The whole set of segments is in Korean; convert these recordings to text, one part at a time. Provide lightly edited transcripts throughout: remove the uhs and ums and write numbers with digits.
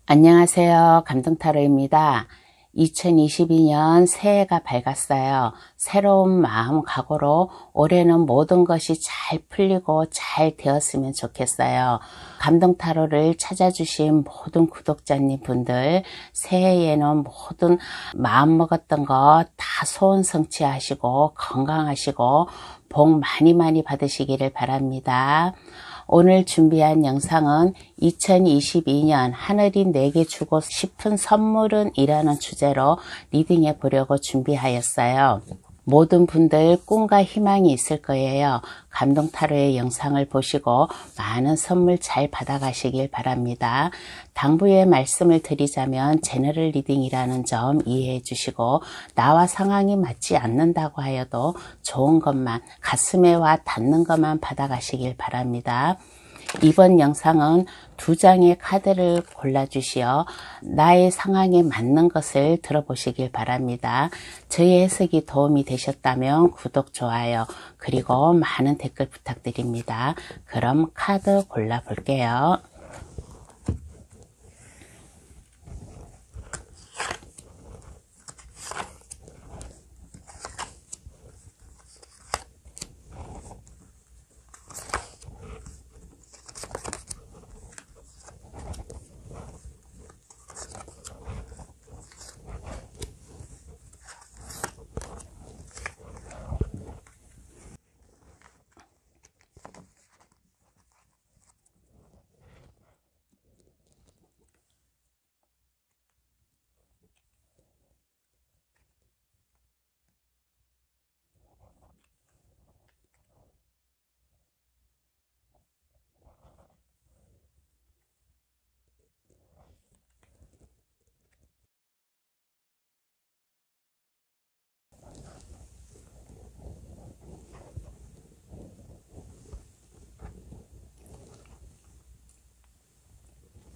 안녕하세요. 감동타로입니다. 2022년 새해가 밝았어요. 새로운 마음 각오로 올해는 모든 것이 잘 풀리고 잘 되었으면 좋겠어요. 감동타로를 찾아주신 모든 구독자님 분들, 새해에는 모든 마음 먹었던 거 다 소원 성취하시고 건강하시고 복 많이 받으시기를 바랍니다. 오늘 준비한 영상은 2022년 하늘이 내게 주고 싶은 선물은 이라는 주제로 리딩해 보려고 준비하였어요. 모든 분들 꿈과 희망이 있을 거예요. 감동타로의 영상을 보시고 많은 선물 잘 받아가시길 바랍니다. 당부의 말씀을 드리자면 제너럴 리딩이라는 점 이해해 주시고 나와 상황이 맞지 않는다고 하여도 좋은 것만 가슴에 와 닿는 것만 받아가시길 바랍니다. 이번 영상은 두 장의 카드를 골라주시어 나의 상황에 맞는 것을 들어보시길 바랍니다. 저의 해석이 도움이 되셨다면 구독, 좋아요, 그리고 많은 댓글 부탁드립니다. 그럼 카드 골라볼게요.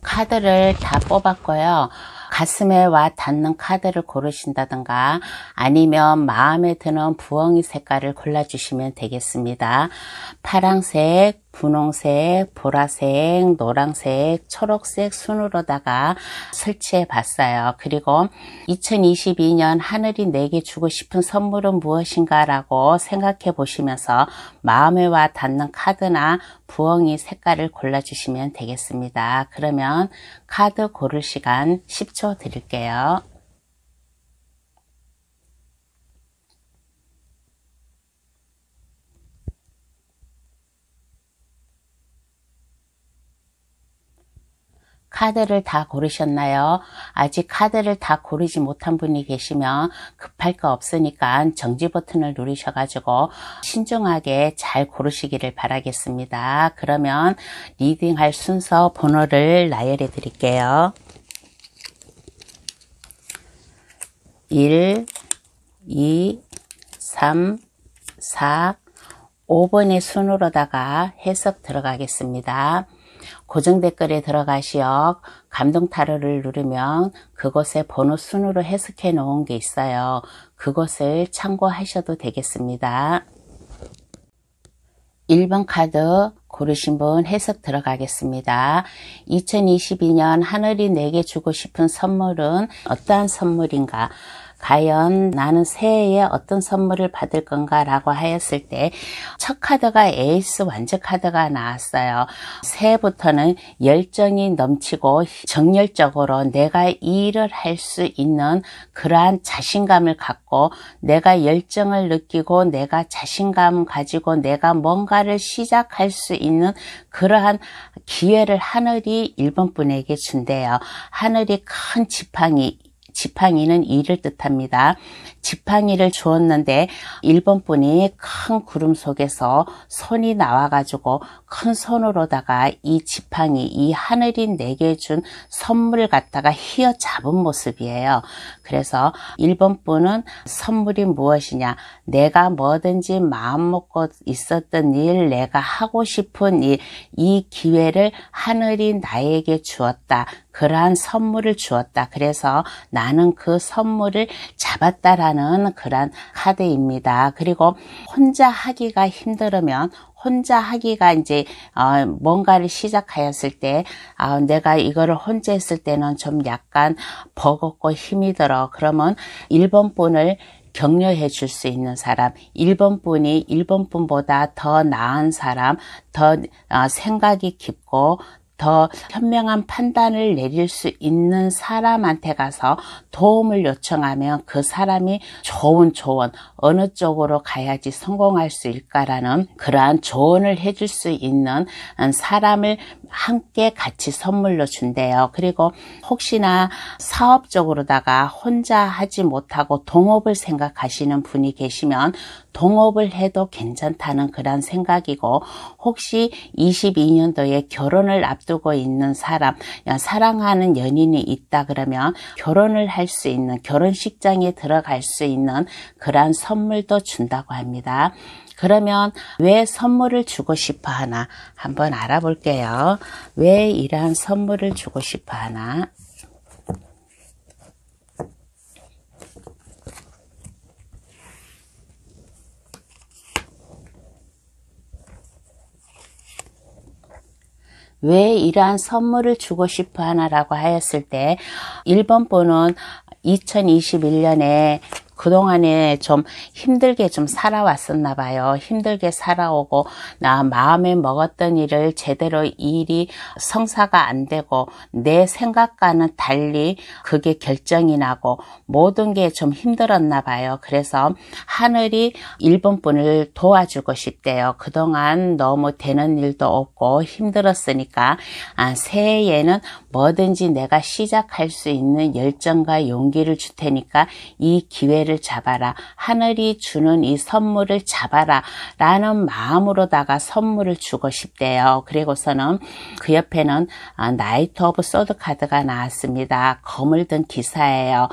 카드를 다 뽑았고요. 가슴에 와 닿는 카드를 고르신다든가 아니면 마음에 드는 부엉이 색깔을 골라주시면 되겠습니다. 파랑색, 분홍색, 보라색, 노란색, 초록색 순으로다가 설치해 봤어요. 그리고 2022년 하늘이 내게 주고 싶은 선물은 무엇인가 라고 생각해 보시면서 마음에 와 닿는 카드나 부엉이 색깔을 골라주시면 되겠습니다. 그러면 카드 고를 시간 10초 드릴게요. 카드를 다 고르셨나요? 아직 카드를 다 고르지 못한 분이 계시면 급할 거 없으니까 정지 버튼을 누르셔가지고 신중하게 잘 고르시기를 바라겠습니다. 그러면 리딩할 순서 번호를 나열해 드릴게요. 1, 2, 3, 4, 5번의 순으로다가 해석 들어가겠습니다. 고정 댓글에 들어가시어 감동타로를 누르면 그곳에 번호 순으로 해석해 놓은 게 있어요. 그것을 참고하셔도 되겠습니다. 1번 카드 고르신 분 해석 들어가겠습니다. 2022년 하늘이 내게 주고 싶은 선물은 어떠한 선물인가? 과연 나는 새해에 어떤 선물을 받을 건가 라고 하였을 때 첫 카드가 에이스 완전 카드가 나왔어요. 새해부터는 열정이 넘치고 정열적으로 내가 이 일을 할 수 있는 그러한 자신감을 갖고 내가 열정을 느끼고 내가 자신감 가지고 내가 뭔가를 시작할 수 있는 그러한 기회를 하늘이 1번 분에게 준대요. 하늘이 큰 지팡이는 일을 뜻합니다. 지팡이를 주었는데 1번 분이 큰 구름 속에서 손이 나와가지고 큰 손으로다가 이 지팡이, 이 하늘이 내게 준 선물을 갖다가 휘어잡은 모습이에요. 그래서 1번 분은 선물이 무엇이냐? 내가 뭐든지 마음 먹고 있었던 일, 내가 하고 싶은 일, 이 기회를 하늘이 나에게 주었다. 그러한 선물을 주었다. 그래서 나는 그 선물을 잡았다라는 그러한 카드입니다. 그리고 혼자 하기가 힘들으면 혼자 하기가 이제 뭔가를 시작하였을 때 내가 이거를 혼자 했을 때는 좀 약간 버겁고 힘이 들어. 그러면 1번 분을 격려해 줄 수 있는 사람, 1번 분이 1번 분보다 더 나은 사람, 더 생각이 깊고 더 현명한 판단을 내릴 수 있는 사람한테 가서 도움을 요청하면 그 사람이 좋은 조언, 어느 쪽으로 가야지 성공할 수 있을까라는 그러한 조언을 해줄 수 있는 사람을 함께 같이 선물로 준대요. 그리고 혹시나 사업적으로다가 혼자 하지 못하고 동업을 생각하시는 분이 계시면 동업을 해도 괜찮다는 그런 생각이고, 혹시 22년도에 결혼을 앞두고 있는 사람, 사랑하는 연인이 있다 그러면 결혼을 할 수 있는, 결혼식장에 들어갈 수 있는 그러한 선물도 준다고 합니다. 그러면 왜 선물을 주고 싶어 하나 한번 알아볼게요. 왜 이러한 선물을 주고 싶어 하나? 왜 이러한 선물을 주고 싶어 하나라고 하였을 때, 1번 분은 2021년에 그동안에 좀 힘들게 좀 살아왔었나 봐요. 힘들게 살아오고 나 마음에 먹었던 일을 제대로 일이 성사가 안 되고 내 생각과는 달리 그게 결정이 나고 모든 게 좀 힘들었나 봐요. 그래서 하늘이 1번 분을 도와주고 싶대요. 그동안 너무 되는 일도 없고 힘들었으니까 새해에는 뭐든지 내가 시작할 수 있는 열정과 용기를 줄 테니까 이 기회를 잡아라. 하늘이 주는 이 선물을 잡아라. 라는 마음으로다가 선물을 주고 싶대요. 그리고서는 그 옆에는 나이트 오브 소드 카드가 나왔습니다. 검을 든 기사예요.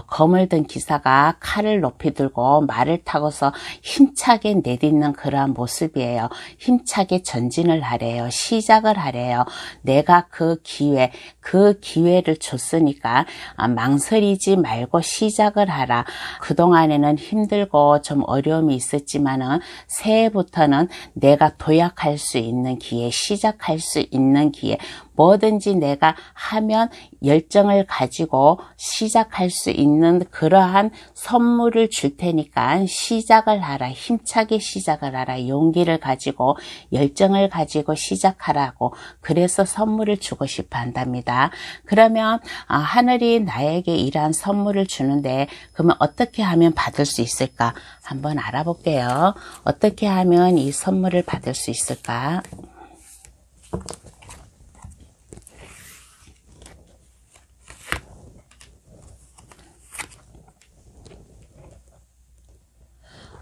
검을 든 기사가 칼을 높이 들고 말을 타고서 힘차게 내딛는 그러한 모습이에요. 힘차게 전진을 하래요. 시작을 하래요. 내가 그 기회를 줬으니까 망설이지 말고 시작을 하라. 그동안에는 힘들고 좀 어려움이 있었지만은 새해부터는 내가 도약할 수 있는 기회, 시작할 수 있는 기회, 뭐든지 내가 하면 열정을 가지고 시작할 수 있는 그러한 선물을 줄 테니까 시작을 하라. 힘차게 시작을 하라. 용기를 가지고 열정을 가지고 시작하라고. 그래서 선물을 주고 싶어 한답니다. 그러면 하늘이 나에게 이러한 선물을 주는데 그러면 어떻게 하면 받을 수 있을까? 한번 알아볼게요. 어떻게 하면 이 선물을 받을 수 있을까?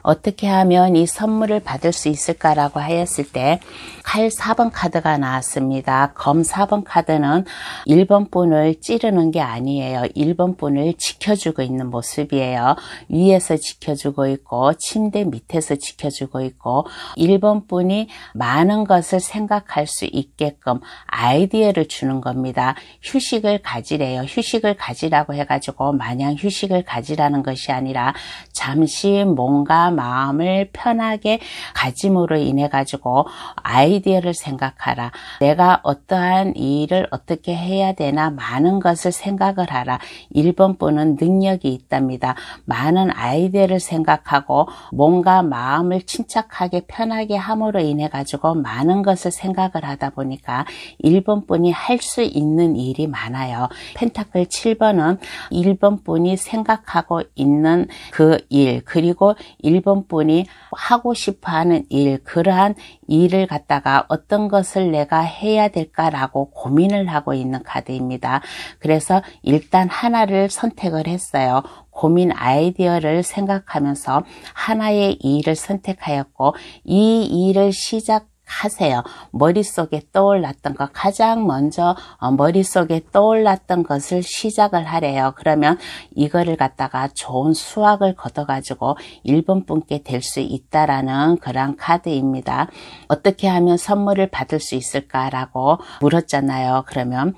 어떻게 하면 이 선물을 받을 수 있을까라고 하였을 때 칼 4번 카드가 나왔습니다. 검 4번 카드는 1번 분을 찌르는 게 아니에요. 1번 분을 지켜주고 있는 모습이에요. 위에서 지켜주고 있고 침대 밑에서 지켜주고 있고 1번 분이 많은 것을 생각할 수 있게끔 아이디어를 주는 겁니다. 휴식을 가지래요. 휴식을 가지라고 해가지고 마냥 휴식을 가지라는 것이 아니라 잠시 뭔가 마음을 편하게 가짐으로 인해 가지고 아이디어를 생각하라. 내가 어떠한 일을 어떻게 해야 되나 많은 것을 생각을 하라. 1번 분은 능력이 있답니다. 많은 아이디어를 생각하고 뭔가 마음을 침착하게 편하게 함으로 인해 가지고 많은 것을 생각을 하다 보니까 1번 분이 할 수 있는 일이 많아요. 펜타클 7번은 1번 분이 생각하고 있는 그 일, 그리고 1번 분이 하고 싶어 하는 일, 그러한 일을 갖다가 어떤 것을 내가 해야 될까라고 고민을 하고 있는 카드입니다. 그래서 일단 하나를 선택을 했어요. 고민 아이디어를 생각하면서 하나의 일을 선택하였고 이 일을 시작하세요. 머릿속에 떠올랐던 것, 가장 먼저 머릿속에 떠올랐던 것을 시작을 하래요. 그러면 이거를 갖다가 좋은 수확을 거둬가지고 1번 분께 될 수 있다라는 그런 카드입니다. 어떻게 하면 선물을 받을 수 있을까라고 물었잖아요. 그러면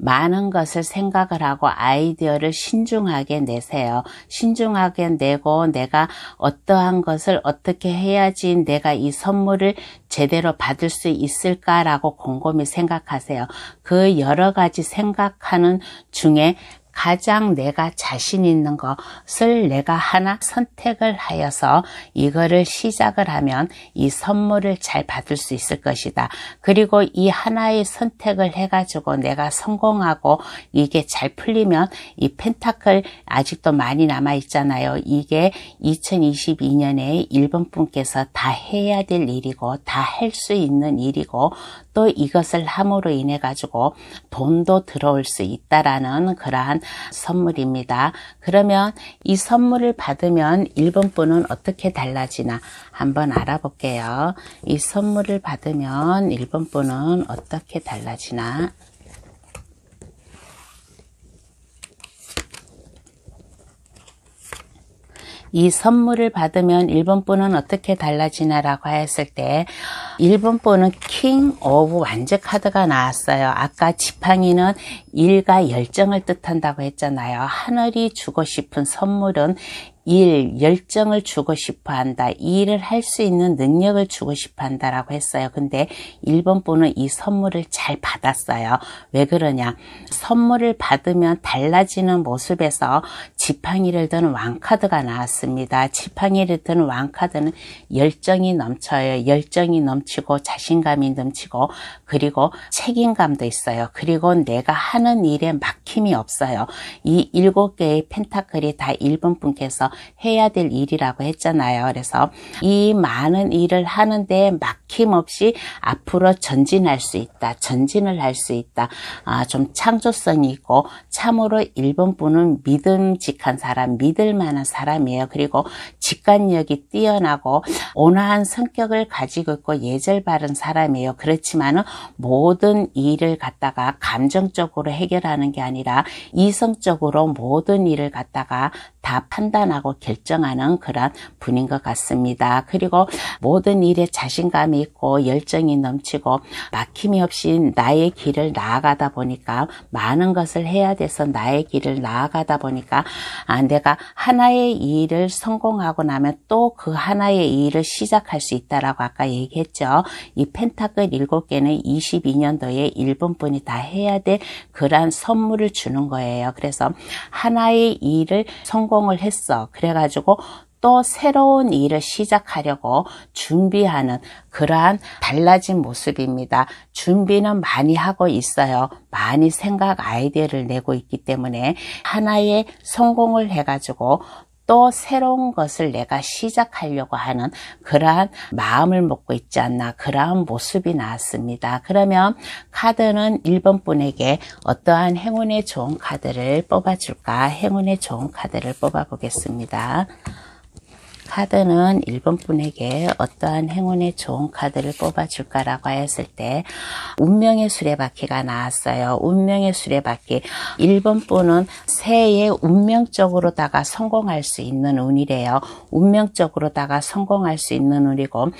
많은 것을 생각을 하고 아이디어를 신중하게 내세요. 신중하게 내고 내가 어떠한 것을 어떻게 해야지 내가 이 선물을 제대로 받을 수 있을까라고 곰곰이 생각하세요. 그 여러 가지 생각하는 중에 가장 내가 자신 있는 것을 내가 하나 선택을 하여서 이거를 시작을 하면 이 선물을 잘 받을 수 있을 것이다. 그리고 이 하나의 선택을 해가지고 내가 성공하고 이게 잘 풀리면 이 펜타클 아직도 많이 남아 있잖아요. 이게 2022년에 일본 분께서 다 해야 될 일이고 다 할 수 있는 일이고 또 이것을 함으로 인해 가지고 돈도 들어올 수 있다라는 그러한 선물입니다. 그러면 이 선물을 받으면 일본 분은 어떻게 달라지나 한번 알아볼게요. 이 선물을 받으면 일본 분은 어떻게 달라지나. 이 선물을 받으면 일본 분은 어떻게 달라지나라고 했을 때 일본 분은 킹 오브 완즈 카드가 나왔어요. 아까 지팡이는 일과 열정을 뜻한다고 했잖아요. 하늘이 주고 싶은 선물은 일, 열정을 주고 싶어 한다. 이 일을 할 수 있는 능력을 주고 싶어 한다라고 했어요. 근데 일본 분은 이 선물을 잘 받았어요. 왜 그러냐? 선물을 받으면 달라지는 모습에서 지팡이를 든 왕카드가 나왔습니다. 지팡이를 든 왕카드는 열정이 넘쳐요. 열정이 넘치고 자신감이 넘치고 그리고 책임감도 있어요. 그리고 내가 하는 일에 막힘이 없어요. 이 7개의 펜타클이 다 일본 분께서 해야 될 일이라고 했잖아요. 그래서 이 많은 일을 하는데 막힘없이 앞으로 전진할 수 있다. 전진을 할 수 있다. 좀 창조성이 있고 참으로 일본 분은 믿음직한 사람, 믿을 만한 사람이에요. 그리고 직관력이 뛰어나고 온화한 성격을 가지고 있고 예절 바른 사람이에요. 그렇지만은 모든 일을 갖다가 감정적으로 해결하는 게 아니라 이성적으로 모든 일을 갖다가 다 판단하고 결정하는 그런 분인 것 같습니다. 그리고 모든 일에 자신감이 있고 열정이 넘치고 막힘이 없이 나의 길을 나아가다 보니까 많은 것을 해야 돼서 나의 길을 나아가다 보니까 내가 하나의 일을 성공하고 나면 또 그 하나의 일을 시작할 수 있다라고 아까 얘기했죠. 이 펜타클 7개는 22년도에 일본 분이 다 해야 될 그러한 선물을 주는 거예요. 그래서 하나의 일을 성공을 했어. 그래가지고 또 새로운 일을 시작하려고 준비하는 그러한 달라진 모습입니다. 준비는 많이 하고 있어요. 많이 생각 아이디어를 내고 있기 때문에 하나의 성공을 해가지고 또 새로운 것을 내가 시작하려고 하는 그러한 마음을 먹고 있지 않나 그러한 모습이 나왔습니다. 그러면 카드는 1번 분에게 어떠한 행운의 좋은 카드를 뽑아줄까? 행운의 좋은 카드를 뽑아보겠습니다. 카드는 1번 분에게 어떠한 행운의 좋은 카드를 뽑아줄까라고 했을 때 운명의 수레바퀴가 나왔어요. 운명의 수레바퀴. 1번 분은 새해에 운명적으로다가 성공할 수 있는 운이래요. 운명적으로다가 성공할 수 있는 운이고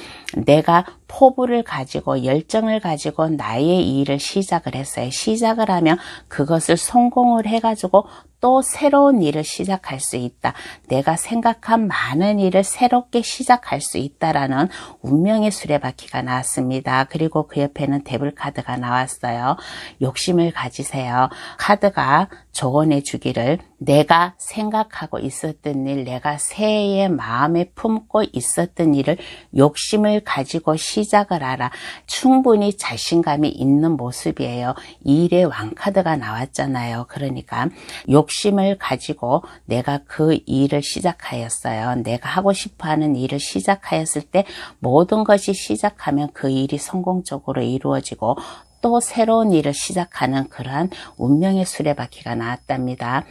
내가 포부를 가지고 열정을 가지고 나의 일을 시작을 했어요. 시작을 하면 그것을 성공을 해가지고 또 새로운 일을 시작할 수 있다. 내가 생각한 많은 일을 새롭게 시작할 수 있다라는 운명의 수레바퀴가 나왔습니다. 그리고 그 옆에는 데블 카드가 나왔어요. 욕심을 가지세요. 카드가 조언해 주기를 내가 생각하고 있었던 일, 내가 새해에 마음에 품고 있었던 일을 욕심을 가지고 시작을 하라. 충분히 자신감이 있는 모습이에요. 일의 왕카드가 나왔잖아요. 그러니까 욕심을 가지고 내가 그 일을 시작하였어요. 내가 하고 싶어하는 일을 시작하였을 때 모든 것이 시작하면 그 일이 성공적으로 이루어지고 또 새로운 일을 시작하는 그러한 운명의 수레바퀴가 나왔답니다.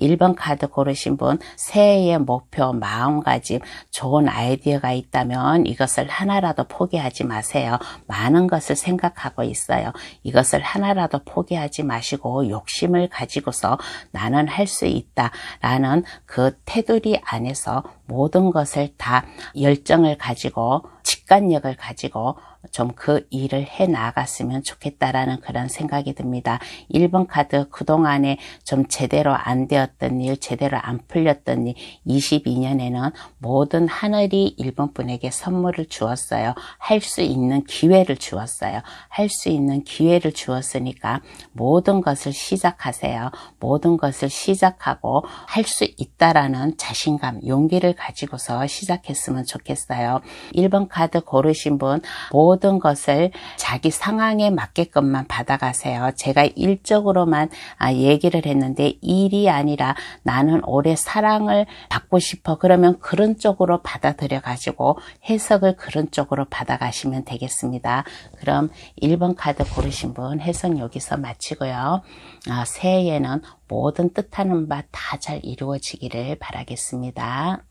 1번 카드 고르신 분 새해의 목표, 마음가짐, 좋은 아이디어가 있다면 이것을 하나라도 포기하지 마세요. 많은 것을 생각하고 있어요. 이것을 하나라도 포기하지 마시고 욕심을 가지고서 나는 할 수 있다라는 그 테두리 안에서 모든 것을 다 열정을 가지고 직관력을 가지고 좀 그 일을 해 나갔으면 좋겠다라는 그런 생각이 듭니다. 1번 카드, 그동안에 좀 제대로 안 되었던 일, 제대로 안 풀렸던 일, 22년에는 모든 하늘이 1번 분에게 선물을 주었어요. 할 수 있는 기회를 주었어요. 할 수 있는 기회를 주었으니까 모든 것을 시작하세요. 모든 것을 시작하고 할 수 있다라는 자신감, 용기를 가지고서 시작했으면 좋겠어요. 1번 카드 고르신 분, 모든 것을 자기 상황에 맞게끔만 받아가세요. 제가 일적으로만 얘기를 했는데, 일이 아니라 나는 올해 사랑을 받고 싶어. 그러면 그런 쪽으로 받아들여 가지고 해석을 그런 쪽으로 받아가시면 되겠습니다. 그럼 1번 카드 고르신 분 해석 여기서 마치고요. 새해에는 모든 뜻하는 바 다 잘 이루어지기를 바라겠습니다.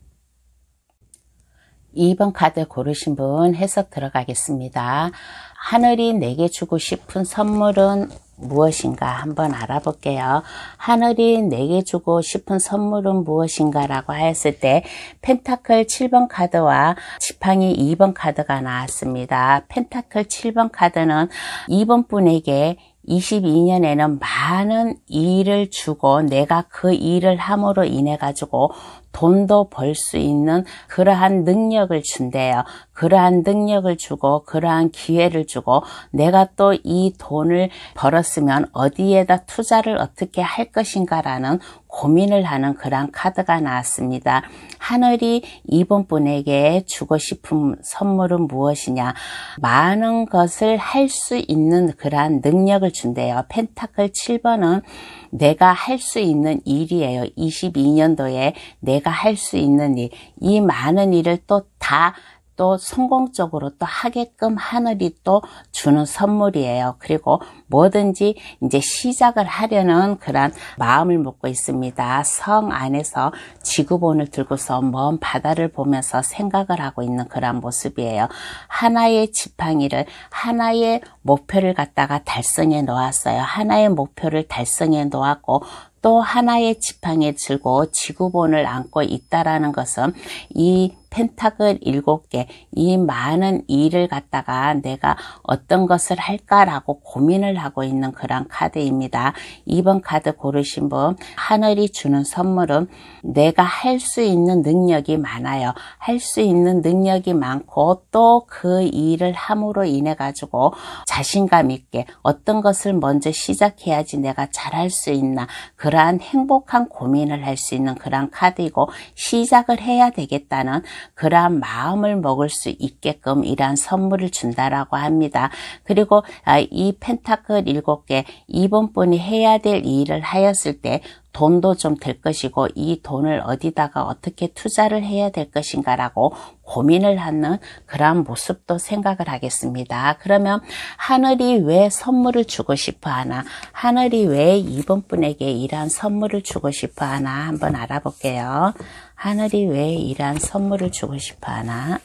2번 카드 고르신 분 해석 들어가겠습니다. 하늘이 내게 주고 싶은 선물은 무엇인가 한번 알아볼게요. 하늘이 내게 주고 싶은 선물은 무엇인가 라고 했을 때 펜타클 7번 카드와 지팡이 2번 카드가 나왔습니다. 펜타클 7번 카드는 2번 분에게 22년에는 많은 일을 주고 내가 그 일을 함으로 인해 가지고 돈도 벌 수 있는 그러한 능력을 준대요. 그러한 능력을 주고 그러한 기회를 주고 내가 또 이 돈을 벌었으면 어디에다 투자를 어떻게 할 것인가라는 고민을 하는 그런 카드가 나왔습니다. 하늘이 2번 분에게 주고 싶은 선물은 무엇이냐? 많은 것을 할 수 있는 그러한 능력을 준대요. 펜타클 7번은 내가 할 수 있는 일이에요. 22년도에 내가 할 수 있는 일, 이 많은 일을 또 성공적으로 또 하게끔 하늘이 또 주는 선물이에요. 그리고 뭐든지 이제 시작을 하려는 그런 마음을 먹고 있습니다. 성 안에서 지구본을 들고서 먼 바다를 보면서 생각을 하고 있는 그런 모습이에요. 하나의 지팡이를, 하나의 목표를 갖다가 달성해 놓았어요. 하나의 목표를 달성해 놓았고 또 하나의 지팡이를 들고 지구본을 안고 있다라는 것은 이 펜타클 7개, 이 많은 일을 갖다가 내가 어떤 것을 할까라고 고민을 하고 있는 그런 카드입니다. 2번 카드 고르신 분, 하늘이 주는 선물은 내가 할 수 있는 능력이 많아요. 할 수 있는 능력이 많고 또 그 일을 함으로 인해 가지고 자신감 있게 어떤 것을 먼저 시작해야지 내가 잘할 수 있나, 그러한 행복한 고민을 할 수 있는 그런 카드이고 시작을 해야 되겠다는 그러한 마음을 먹을 수 있게끔 이러한 선물을 준다라고 합니다. 그리고 이 펜타클 7개, 2번 분이 해야 될 일을 하였을 때 돈도 좀 될 것이고 이 돈을 어디다가 어떻게 투자를 해야 될 것인가 라고 고민을 하는 그런 모습도 생각을 하겠습니다. 그러면 하늘이 왜 선물을 주고 싶어 하나, 하늘이 왜 2번 분에게 이러한 선물을 주고 싶어 하나 한번 알아볼게요. 하늘이 왜 이러한 선물을 주고 싶어 하나.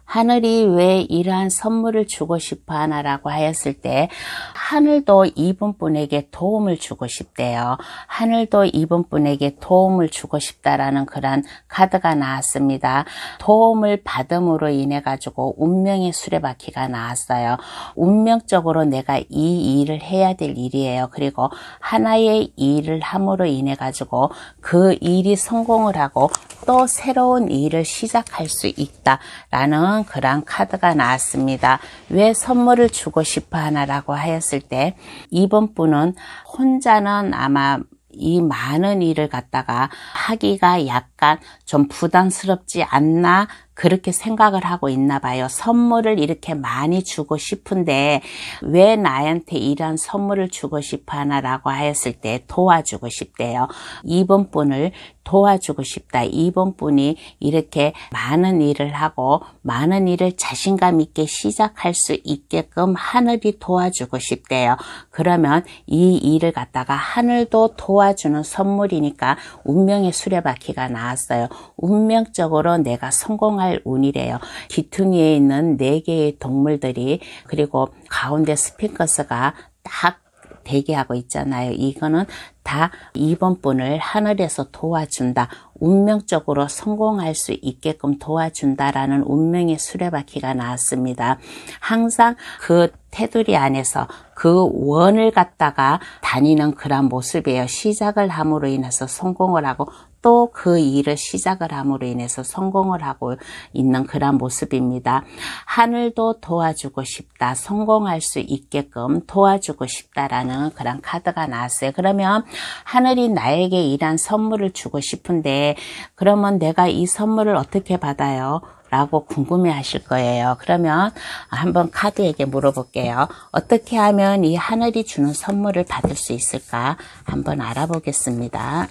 하늘이 왜 이러한 선물을 주고 싶어 하나라고 하였을 때 하늘도 2번 분에게 도움을 주고 싶대요. 하늘도 2번 분에게 도움을 주고 싶다라는 그런 카드가 나왔습니다. 도움을 받음으로 인해 가지고 운명의 수레바퀴가 나왔어요. 운명적으로 내가 이 일을 해야 될 일이에요. 그리고 하나의 일을 함으로 인해 가지고 그 일이 성공을 하고 또 새로운 일을 시작할 수 있다라는 그런 카드가 나왔습니다. 왜 선물을 주고 싶어 하나라고 하였을 때 2번 분은 혼자는 아마 이 많은 일을 갖다가 하기가 약간 좀 부담스럽지 않나 그렇게 생각을 하고 있나 봐요. 선물을 이렇게 많이 주고 싶은데 왜 나한테 이런 선물을 주고 싶어 하나라고 하였을 때 도와주고 싶대요. 2번 분을 도와주고 싶다. 2번 분이 이렇게 많은 일을 하고 많은 일을 자신감 있게 시작할 수 있게끔 하늘이 도와주고 싶대요. 그러면 이 일을 갖다가 하늘도 도와주는 선물이니까 운명의 수레바퀴가 나왔어요. 운명적으로 내가 성공할 운이래요. 귀퉁이에 있는 4개의 동물들이 그리고 가운데 스핑크스가 딱 대기하고 있잖아요. 이거는 다 이번 분을 하늘에서 도와준다. 운명적으로 성공할 수 있게끔 도와준다라는 운명의 수레바퀴가 나왔습니다. 항상 그 테두리 안에서 그 원을 갖다가 다니는 그런 모습이에요. 시작을 함으로 인해서 성공을 하고 또 그 일을 시작을 함으로 인해서 성공을 하고 있는 그런 모습입니다. 하늘도 도와주고 싶다. 성공할 수 있게끔 도와주고 싶다라는 그런 카드가 나왔어요. 그러면 하늘이 나에게 이런 선물을 주고 싶은데 그러면 내가 이 선물을 어떻게 받아요? 라고 궁금해 하실 거예요. 그러면 한번 카드에게 물어볼게요. 어떻게 하면 이 하늘이 주는 선물을 받을 수 있을까? 한번 알아보겠습니다.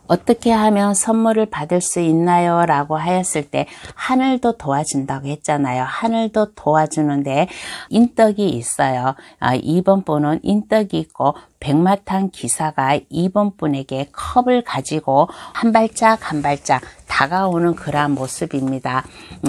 어떻게 하면 선물을 받을 수 있나요? 라고 하였을 때 하늘도 도와준다고 했잖아요. 하늘도 도와주는데 인덕이 있어요. 2번 분은 인덕이 있고 백마탄 기사가 2번 분에게 컵을 가지고 한 발짝 한 발짝 다가오는 그러한 모습입니다.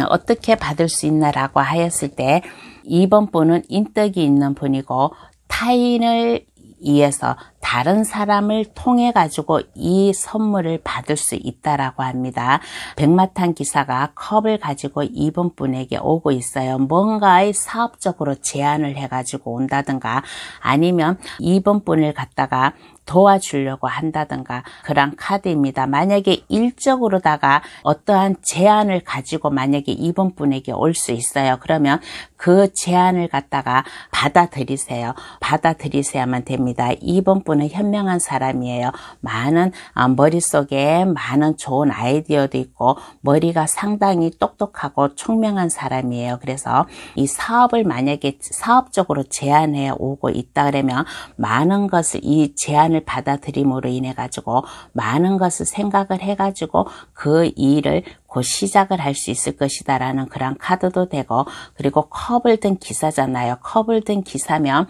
어떻게 받을 수 있나라고 하였을 때 2번 분은 인덕이 있는 분이고 타인을 위해서 다른 사람을 통해 가지고 이 선물을 받을 수 있다라고 합니다. 백마탄 기사가 컵을 가지고 2번 분에게 오고 있어요. 뭔가의 사업적으로 제안을 해 가지고 온다든가 아니면 2번 분을 갖다가 도와주려고 한다든가 그런 카드입니다. 만약에 일적으로다가 어떠한 제안을 가지고 만약에 2번 분에게 올 수 있어요. 그러면 그 제안을 갖다가 받아들이세요. 받아들이셔야만 됩니다. 2번 분은 현명한 사람이에요. 많은 머릿속에 많은 좋은 아이디어도 있고 머리가 상당히 똑똑하고 총명한 사람이에요. 그래서 이 사업을 만약에 사업적으로 제안해 오고 있다 그러면 많은 것을 이 제안을 받아들임으로 인해 가지고 많은 것을 생각을 해 가지고 그 일을 곧 시작을 할 수 있을 것이다 라는 그런 카드도 되고 그리고 컵을 든 기사잖아요. 컵을 든 기사면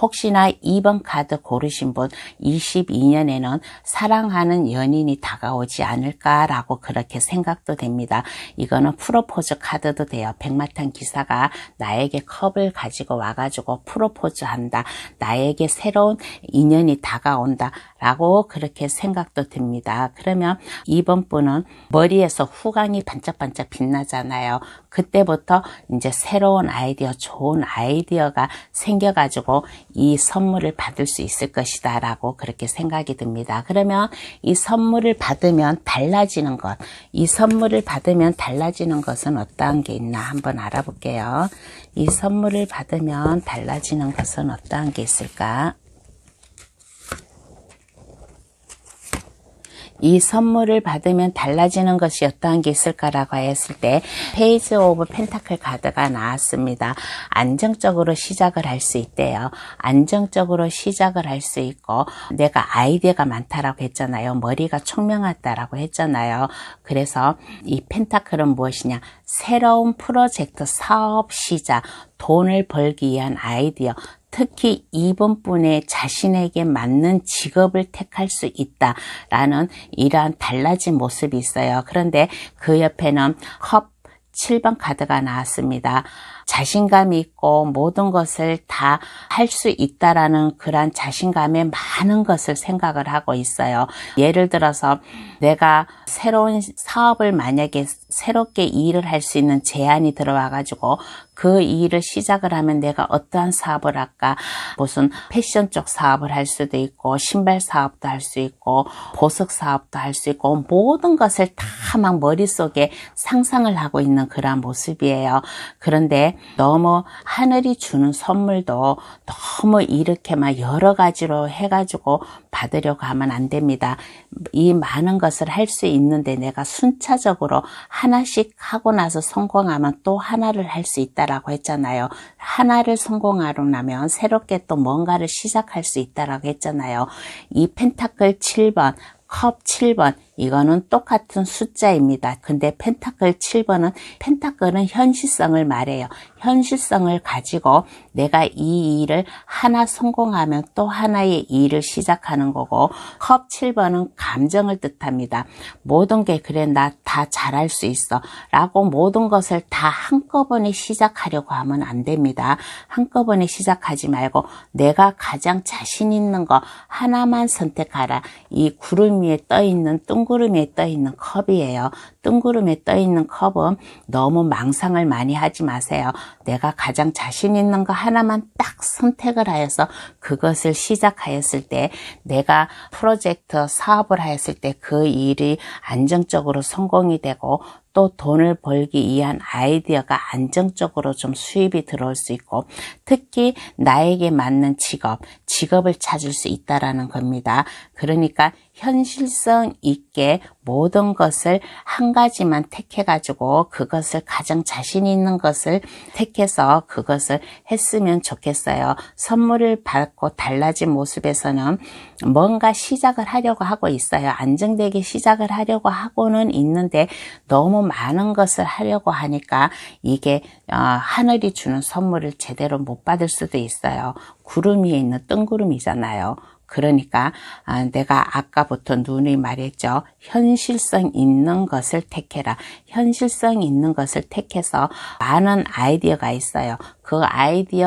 혹시나 2번 카드 고르신 분 22년에는 사랑하는 연인이 다가오지 않을까라고 그렇게 생각도 됩니다. 이거는 프로포즈 카드도 돼요. 백마탄 기사가 나에게 컵을 가지고 와가지고 프로포즈한다. 나에게 새로운 인연이 다가온다 라고 그렇게 생각도 듭니다. 그러면 2번 분은 머리에서 후광이 반짝반짝 빛나잖아요. 그때부터 이제 새로운 아이디어, 좋은 아이디어가 생겨가지고 이 선물을 받을 수 있을 것이다 라고 그렇게 생각이 듭니다. 그러면 이 선물을 받으면 달라지는 것, 이 선물을 받으면 달라지는 것은 어떠한 게 있나 한번 알아볼게요. 이 선물을 받으면 달라지는 것은 어떠한 게 있을까? 이 선물을 받으면 달라지는 것이 어떠한 게 있을까라고 했을 때 페이지 오브 펜타클 카드가 나왔습니다. 안정적으로 시작을 할 수 있대요. 안정적으로 시작을 할 수 있고 내가 아이디어가 많다라고 했잖아요. 머리가 총명하다라고 했잖아요. 그래서 이 펜타클은 무엇이냐? 새로운 프로젝트, 사업 시작, 돈을 벌기 위한 아이디어, 특히 2번 분의 자신에게 맞는 직업을 택할 수 있다라는 이러한 달라진 모습이 있어요. 그런데 그 옆에는 컵 7번 카드가 나왔습니다. 자신감이 있고 모든 것을 다 할 수 있다라는 그런 자신감에 많은 것을 생각을 하고 있어요. 예를 들어서 내가 새로운 사업을 만약에 새롭게 일을 할 수 있는 제안이 들어와 가지고 그 일을 시작을 하면 내가 어떠한 사업을 할까? 무슨 패션 쪽 사업을 할 수도 있고 신발 사업도 할 수 있고 보석 사업도 할 수 있고 모든 것을 다 막 머릿속에 상상을 하고 있는 그런 모습이에요. 그런데 너무 하늘이 주는 선물도 너무 이렇게 막 여러 가지로 해가지고 받으려고 하면 안 됩니다. 이 많은 것을 할 수 있는데 내가 순차적으로 하나씩 하고 나서 성공하면 또 하나를 할 수 있다라고 했잖아요. 하나를 성공하고 나면 새롭게 또 뭔가를 시작할 수 있다라고 했잖아요. 이 펜타클 7번 컵 7번 이거는 똑같은 숫자입니다. 근데 펜타클 7번은 펜타클은 현실성을 말해요. 현실성을 가지고 내가 이 일을 하나 성공하면 또 하나의 일을 시작하는 거고, 컵 7번은 감정을 뜻합니다. 모든 게 그래 나 다 잘할 수 있어 라고 모든 것을 다 한꺼번에 시작하려고 하면 안 됩니다. 한꺼번에 시작하지 말고 내가 가장 자신 있는 거 하나만 선택하라. 이 구름 위에 떠있는 뜬구름 위에 떠있는 컵이에요. 뜬구름에 떠있는 컵은 너무 망상을 많이 하지 마세요. 내가 가장 자신 있는 거 하나만 딱 선택을 하여서 그것을 시작하였을 때, 내가 프로젝트 사업을 하였을 때 그 일이 안정적으로 성공이 되고 또 돈을 벌기 위한 아이디어가 안정적으로 좀 수입이 들어올 수 있고, 특히 나에게 맞는 직업을 찾을 수 있다라는 겁니다. 그러니까 현실성 있게 모든 것을 한 가지만 택해가지고 그것을 가장 자신 있는 것을 택해서 그것을 했으면 좋겠어요. 선물을 받고 달라진 모습에서는 뭔가 시작을 하려고 하고 있어요. 안정되게 시작을 하려고 하고는 있는데 너무 많은 것을 하려고 하니까 이게 하늘이 주는 선물을 제대로 못 받을 수도 있어요. 구름 위에 있는 뜬구름이잖아요. 그러니까 내가 아까부터 누누이 말했죠. 현실성 있는 것을 택해라. 현실성 있는 것을 택해서 많은 아이디어가 있어요. 그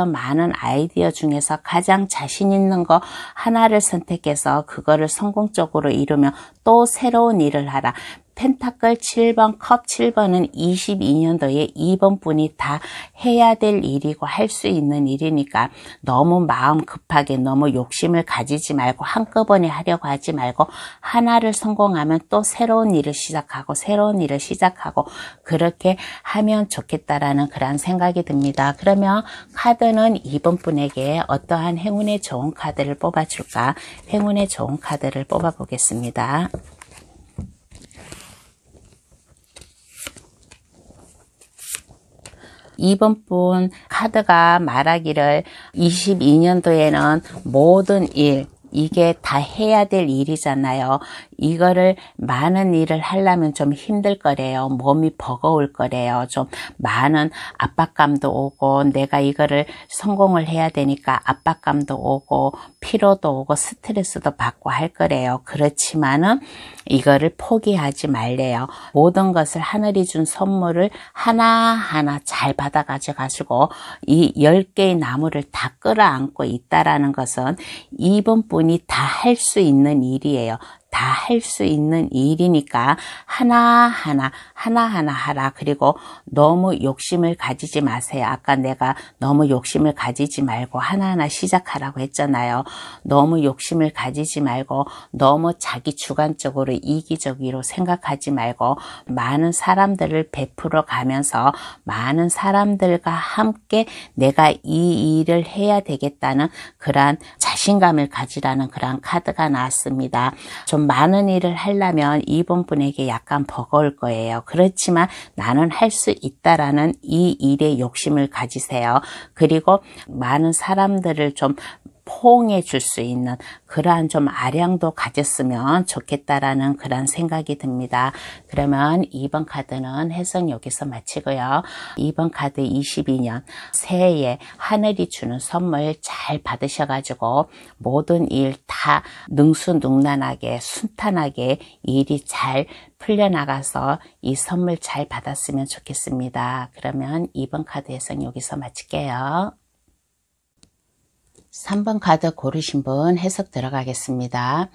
많은 아이디어 중에서 가장 자신 있는 거 하나를 선택해서 그거를 성공적으로 이루면 또 새로운 일을 하라. 펜타클 7번, 컵 7번은 22년도에 2번 분이 다 해야 될 일이고 할 수 있는 일이니까 너무 마음 급하게 너무 욕심을 가지지 말고 한꺼번에 하려고 하지 말고 하나를 성공하면 또 새로운 일을 시작하고 그렇게 하면 좋겠다라는 그런 생각이 듭니다. 그러면 카드는 2번 분에게 어떠한 행운의 좋은 카드를 뽑아줄까? 행운의 좋은 카드를 뽑아보겠습니다. 2번 분 카드가 말하기를 22년도에는 모든 일, 이게 다 해야 될 일이잖아요. 이거를 많은 일을 하려면 좀 힘들 거래요. 몸이 버거울 거래요. 좀 많은 압박감도 오고 내가 이거를 성공을 해야 되니까 압박감도 오고 피로도 오고 스트레스도 받고 할 거래요. 그렇지만은 이거를 포기하지 말래요. 모든 것을 하늘이 준 선물을 하나하나 잘 받아가지고 이 10개의 나무를 다 끌어안고 있다라는 것은 이번 분이 다 할 수 있는 일이에요. 다 할 수 있는 일이니까 하나하나 하라. 그리고 너무 욕심을 가지지 마세요. 아까 내가 너무 욕심을 가지지 말고 하나하나 시작하라고 했잖아요. 너무 욕심을 가지지 말고 너무 자기 주관적으로 이기적으로 생각하지 말고 많은 사람들을 베풀어 가면서 많은 사람들과 함께 내가 이 일을 해야 되겠다는 그러한 자신감을 가지라는 그러한 카드가 나왔습니다. 좀 많은 일을 하려면 이번 분에게 약간 버거울 거예요. 그렇지만 나는 할 수 있다라는 이 일에 욕심을 가지세요. 그리고 많은 사람들을 좀 포옹해 줄 수 있는 그러한 좀 아량도 가졌으면 좋겠다라는 그런 생각이 듭니다. 그러면 2번 카드는 해석 여기서 마치고요. 2번 카드 22년 새해에 하늘이 주는 선물 잘 받으셔가지고 모든 일 다 능수능란하게 순탄하게 일이 잘 풀려나가서 이 선물 잘 받았으면 좋겠습니다. 그러면 2번 카드 해석 여기서 마칠게요. 3번 카드 고르신 분 해석 들어가겠습니다.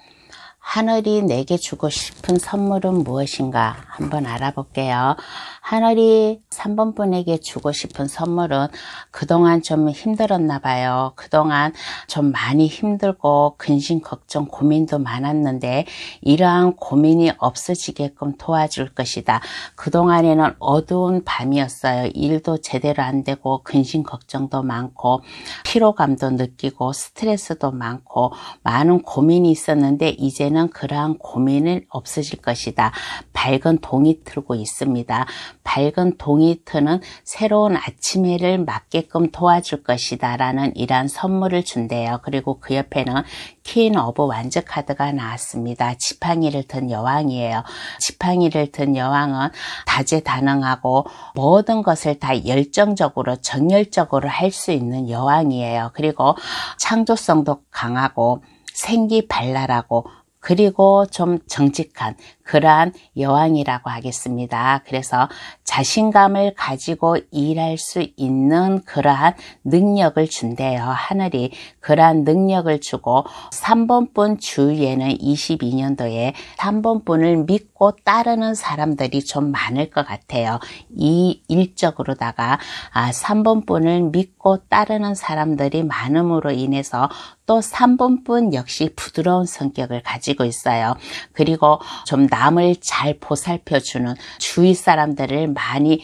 하늘이 내게 주고 싶은 선물은 무엇인가 한번 알아볼게요. 하늘이 3번 분에게 주고 싶은 선물은 그동안 좀 힘들었나 봐요. 그동안 좀 많이 힘들고 근심, 걱정, 고민도 많았는데 이러한 고민이 없어지게끔 도와줄 것이다. 그동안에는 어두운 밤이었어요. 일도 제대로 안 되고 근심, 걱정도 많고 피로감도 느끼고 스트레스도 많고 많은 고민이 있었는데 이제는 그러한 고민은 없어질 것이다. 밝은 동이 틀고 있습니다. 밝은 동이 트는 새로운 아침 해를 맞게끔 도와줄 것이다 라는 이러한 선물을 준대요. 그리고 그 옆에는 퀸 오브 완즈 카드가 나왔습니다. 지팡이를 든 여왕이에요. 지팡이를 든 여왕은 다재다능하고 모든 것을 다 열정적으로 정열적으로 할 수 있는 여왕이에요. 그리고 창조성도 강하고 생기발랄하고 그리고 좀 정직한 그러한 여왕이라고 하겠습니다. 그래서 자신감을 가지고 일할 수 있는 그러한 능력을 준대요. 하늘이 그러한 능력을 주고 3번분 주위에는 22년도에 3번분을 믿고 따르는 사람들이 좀 많을 것 같아요. 이 일적으로다가 3번분을 믿고 따르는 사람들이 많음으로 인해서 또 3번분 역시 부드러운 성격을 가지고 있어요. 그리고 좀 남을 잘 보살펴주는 주위 사람들을 많이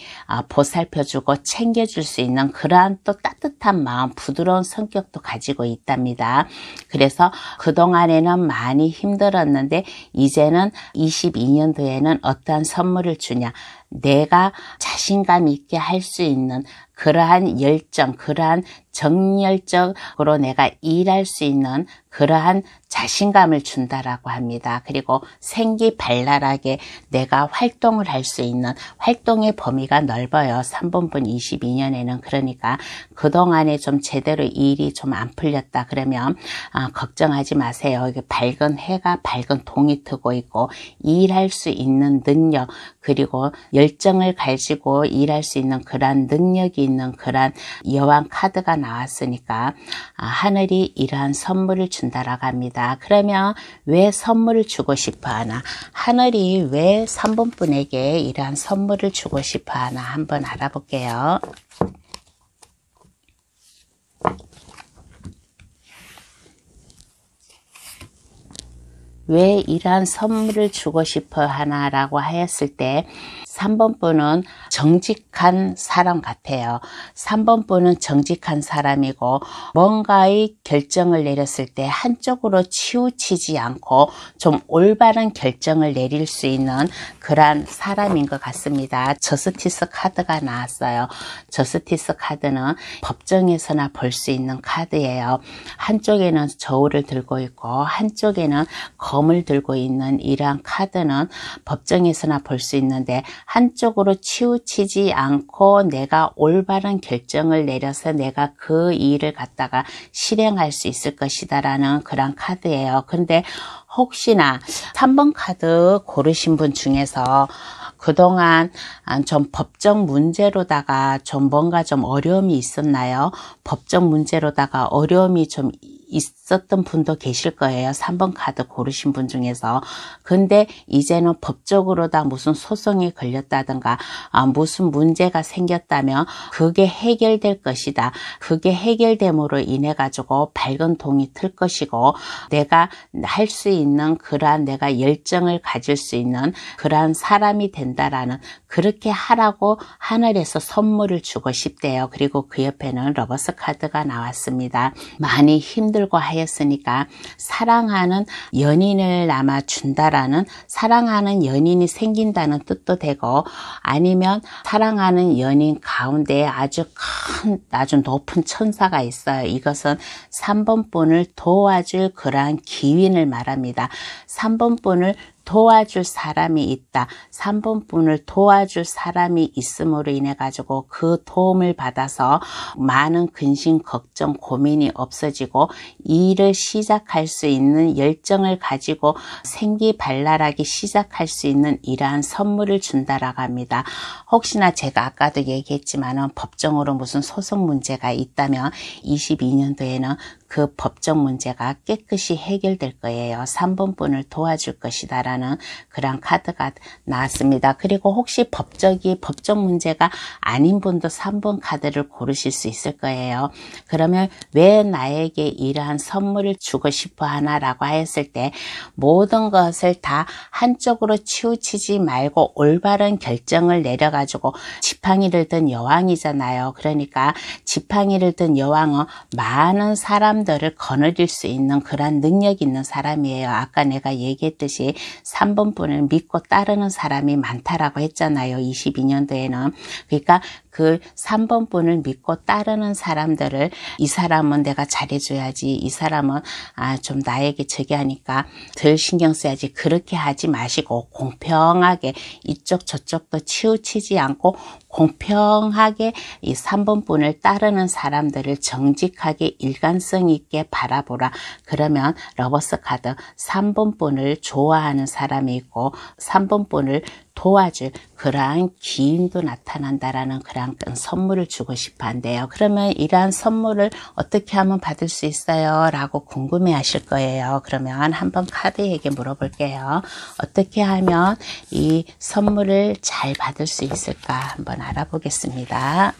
보살펴주고 챙겨줄 수 있는 그러한 또 따뜻한 마음, 부드러운 성격도 가지고 있답니다. 그래서 그동안에는 많이 힘들었는데 이제는 22년도에는 어떠한 선물을 주냐? 내가 자신감 있게 할 수 있는 그러한 열정, 그러한 정열적으로 내가 일할 수 있는 그러한 자신감을 준다라고 합니다. 그리고 생기발랄하게 내가 활동을 할 수 있는 활동의 범위가 넓어요. 3번분 22년에는. 그러니까 그동안에 좀 제대로 일이 좀 안 풀렸다 그러면 걱정하지 마세요. 이게 밝은 해가 밝은 동이 트고 있고 일할 수 있는 능력 그리고 열정을 가지고 일할 수 있는 그러한 능력이 있는 그러한 여왕 카드가 나왔으니까 하늘이 이러한 선물을 준다라고 합니다. 그러면 왜 선물을 주고 싶어 하나? 하늘이 왜 3번 분에게 이러한 선물을 주고 싶어 하나? 한번 알아볼게요. 왜 이러한 선물을 주고 싶어 하나라고 하였을 때 3번 분은 정직한 사람 같아요. 3번 분은 정직한 사람이고 뭔가의 결정을 내렸을 때 한쪽으로 치우치지 않고 좀 올바른 결정을 내릴 수 있는 그러한 사람인 것 같습니다. 저스티스 카드가 나왔어요. 저스티스 카드는 법정에서나 볼 수 있는 카드예요. 한쪽에는 저울을 들고 있고 한쪽에는 검을 들고 있는 이러한 카드는 법정에서나 볼 수 있는데 한쪽으로 치우치지 않고 내가 올바른 결정을 내려서 내가 그 일을 갖다가 실행할 수 있을 것이다 라는 그런 카드예요. 근데 혹시나 3번 카드 고르신 분 중에서 그동안 좀 법적 문제로다가 좀 뭔가 좀 어려움이 있었나요? 법적 문제로다가 어려움이 좀 있었던 분도 계실 거예요. 3번 카드 고르신 분 중에서. 근데 이제는 법적으로 다 무슨 소송이 걸렸다든가 무슨 문제가 생겼다면 그게 해결될 것이다. 그게 해결됨으로 인해 가지고 밝은 동이 틀 것이고 내가 할 수 있는 그러한 내가 열정을 가질 수 있는 그러한 사람이 된다라는 그렇게 하라고 하늘에서 선물을 주고 싶대요. 그리고 그 옆에는 러버스 카드가 나왔습니다. 많이 힘들고 하였으니까 사랑하는 연인을 아마 준다라는 사랑하는 연인이 생긴다는 뜻도 되고 아니면 사랑하는 연인 가운데 아주 큰 아주 높은 천사가 있어요. 이것은 3번 분을 도와줄 그러한 기운을 말합니다. 3번 분을 도와줄 사람이 있다. 3번 분을 도와줄 사람이 있음으로 인해 가지고 그 도움을 받아서 많은 근심, 걱정, 고민이 없어지고 일을 시작할 수 있는 열정을 가지고 생기발랄하게 시작할 수 있는 이러한 선물을 준다라고 합니다. 혹시나 제가 아까도 얘기했지만은 법정으로 무슨 소송 문제가 있다면 22년도에는 그 법적 문제가 깨끗이 해결될 거예요. 3번 분을 도와줄 것이다 라는 그런 카드가 나왔습니다. 그리고 혹시 법적 문제가 아닌 분도 3번 카드를 고르실 수 있을 거예요. 그러면 왜 나에게 이러한 선물을 주고 싶어 하나라고 하였을 때 모든 것을 다 한쪽으로 치우치지 말고 올바른 결정을 내려가지고 지팡이를 든 여왕이잖아요. 그러니까 지팡이를 든 여왕은 많은 사람들이 사람들을 거느릴 수 있는 그런 능력 있는 사람이에요. 아까 내가 얘기했듯이 3번 분을 믿고 따르는 사람이 많다라고 했잖아요. 22년도에는. 그러니까 그 3번 분을 믿고 따르는 사람들을, 이 사람은 내가 잘해줘야지, 이 사람은 좀 나에게 저기 하니까 덜 신경 써야지, 그렇게 하지 마시고 공평하게 이쪽 저쪽도 치우치지 않고 공평하게 이 3번 분을 따르는 사람들을 정직하게 일관성 있게 바라보라. 그러면 러버스 카드 3번 분을 좋아하는 사람이 있고 3번 분을 도와줄 그러한 기운도 나타난다라는 그러한 선물을 주고 싶어 한대요. 그러면 이러한 선물을 어떻게 하면 받을 수 있어요? 라고 궁금해 하실 거예요. 그러면 한번 카드에게 물어볼게요. 어떻게 하면 이 선물을 잘 받을 수 있을까 한번 알아보겠습니다.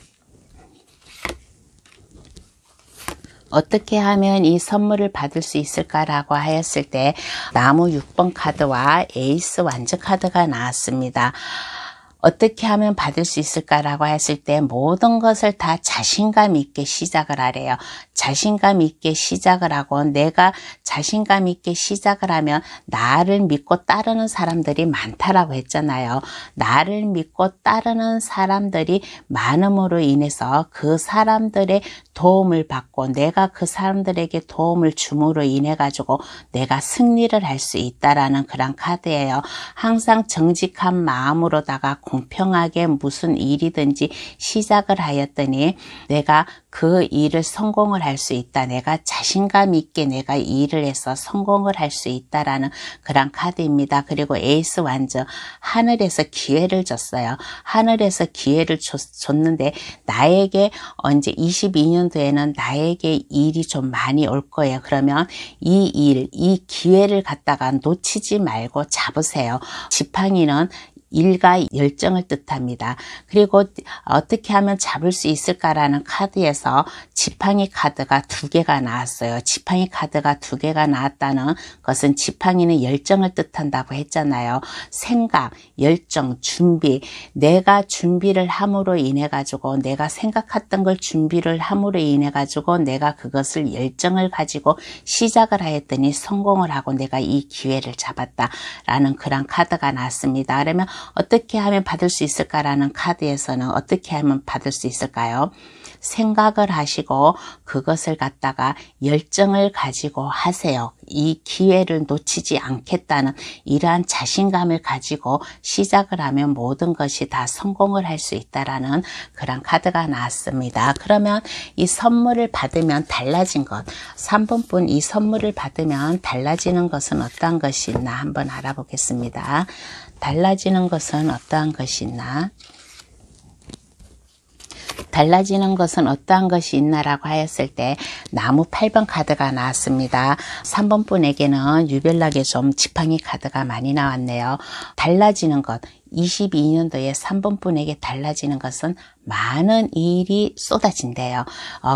어떻게 하면 이 선물을 받을 수 있을까라고 하였을 때 나무 6번 카드와 에이스 완즈 카드가 나왔습니다. 어떻게 하면 받을 수 있을까라고 했을 때 모든 것을 다 자신감 있게 시작을 하래요. 자신감 있게 시작을 하고 내가 자신감 있게 시작을 하면 나를 믿고 따르는 사람들이 많다라고 했잖아요. 나를 믿고 따르는 사람들이 많음으로 인해서 그 사람들의 도움을 받고 내가 그 사람들에게 도움을 줌으로 인해 가지고 내가 승리를 할 수 있다라는 그런 카드예요. 항상 정직한 마음으로다가 공평하게 무슨 일이든지 시작을 하였더니 내가 그 일을 성공을 할 수 있다. 내가 자신감 있게 내가 이 일을 해서 성공을 할 수 있다라는 그런 카드입니다. 그리고 에이스 완즈, 하늘에서 기회를 줬어요. 하늘에서 기회를 줬는데 나에게 언제 22년도에는 나에게 일이 좀 많이 올 거예요. 그러면 이 일, 이 기회를 갖다가 놓치지 말고 잡으세요. 지팡이는 일과 열정을 뜻합니다. 그리고 어떻게 하면 잡을 수 있을까라는 카드에서 지팡이 카드가 2개가 나왔어요. 지팡이 카드가 2개가 나왔다는 것은 지팡이는 열정을 뜻한다고 했잖아요. 생각, 열정, 준비. 내가 준비를 함으로 인해 가지고 내가 생각했던 걸 준비를 함으로 인해 가지고 내가 그것을 열정을 가지고 시작을 하였더니 성공을 하고 내가 이 기회를 잡았다라는 그런 카드가 나왔습니다. 그러면 어떻게 하면 받을 수 있을까라는 카드에서는 어떻게 하면 받을 수 있을까요? 생각을 하시고 그것을 갖다가 열정을 가지고 하세요. 이 기회를 놓치지 않겠다는 이러한 자신감을 가지고 시작을 하면 모든 것이 다 성공을 할 수 있다라는 그런 카드가 나왔습니다. 그러면 이 선물을 받으면 달라진 것, 3번 분 이 선물을 받으면 달라지는 것은 어떠한 것이 있나 한번 알아보겠습니다. 달라지는 것은 어떠한 것이 있나? 달라지는 것은 어떠한 것이 있나라고 하였을 때 나무 8번 카드가 나왔습니다. 3번 분에게는 유별나게 좀 지팡이 카드가 많이 나왔네요. 달라지는 것, 22년도에 3번 분에게 달라지는 것은 많은 일이 쏟아진대요.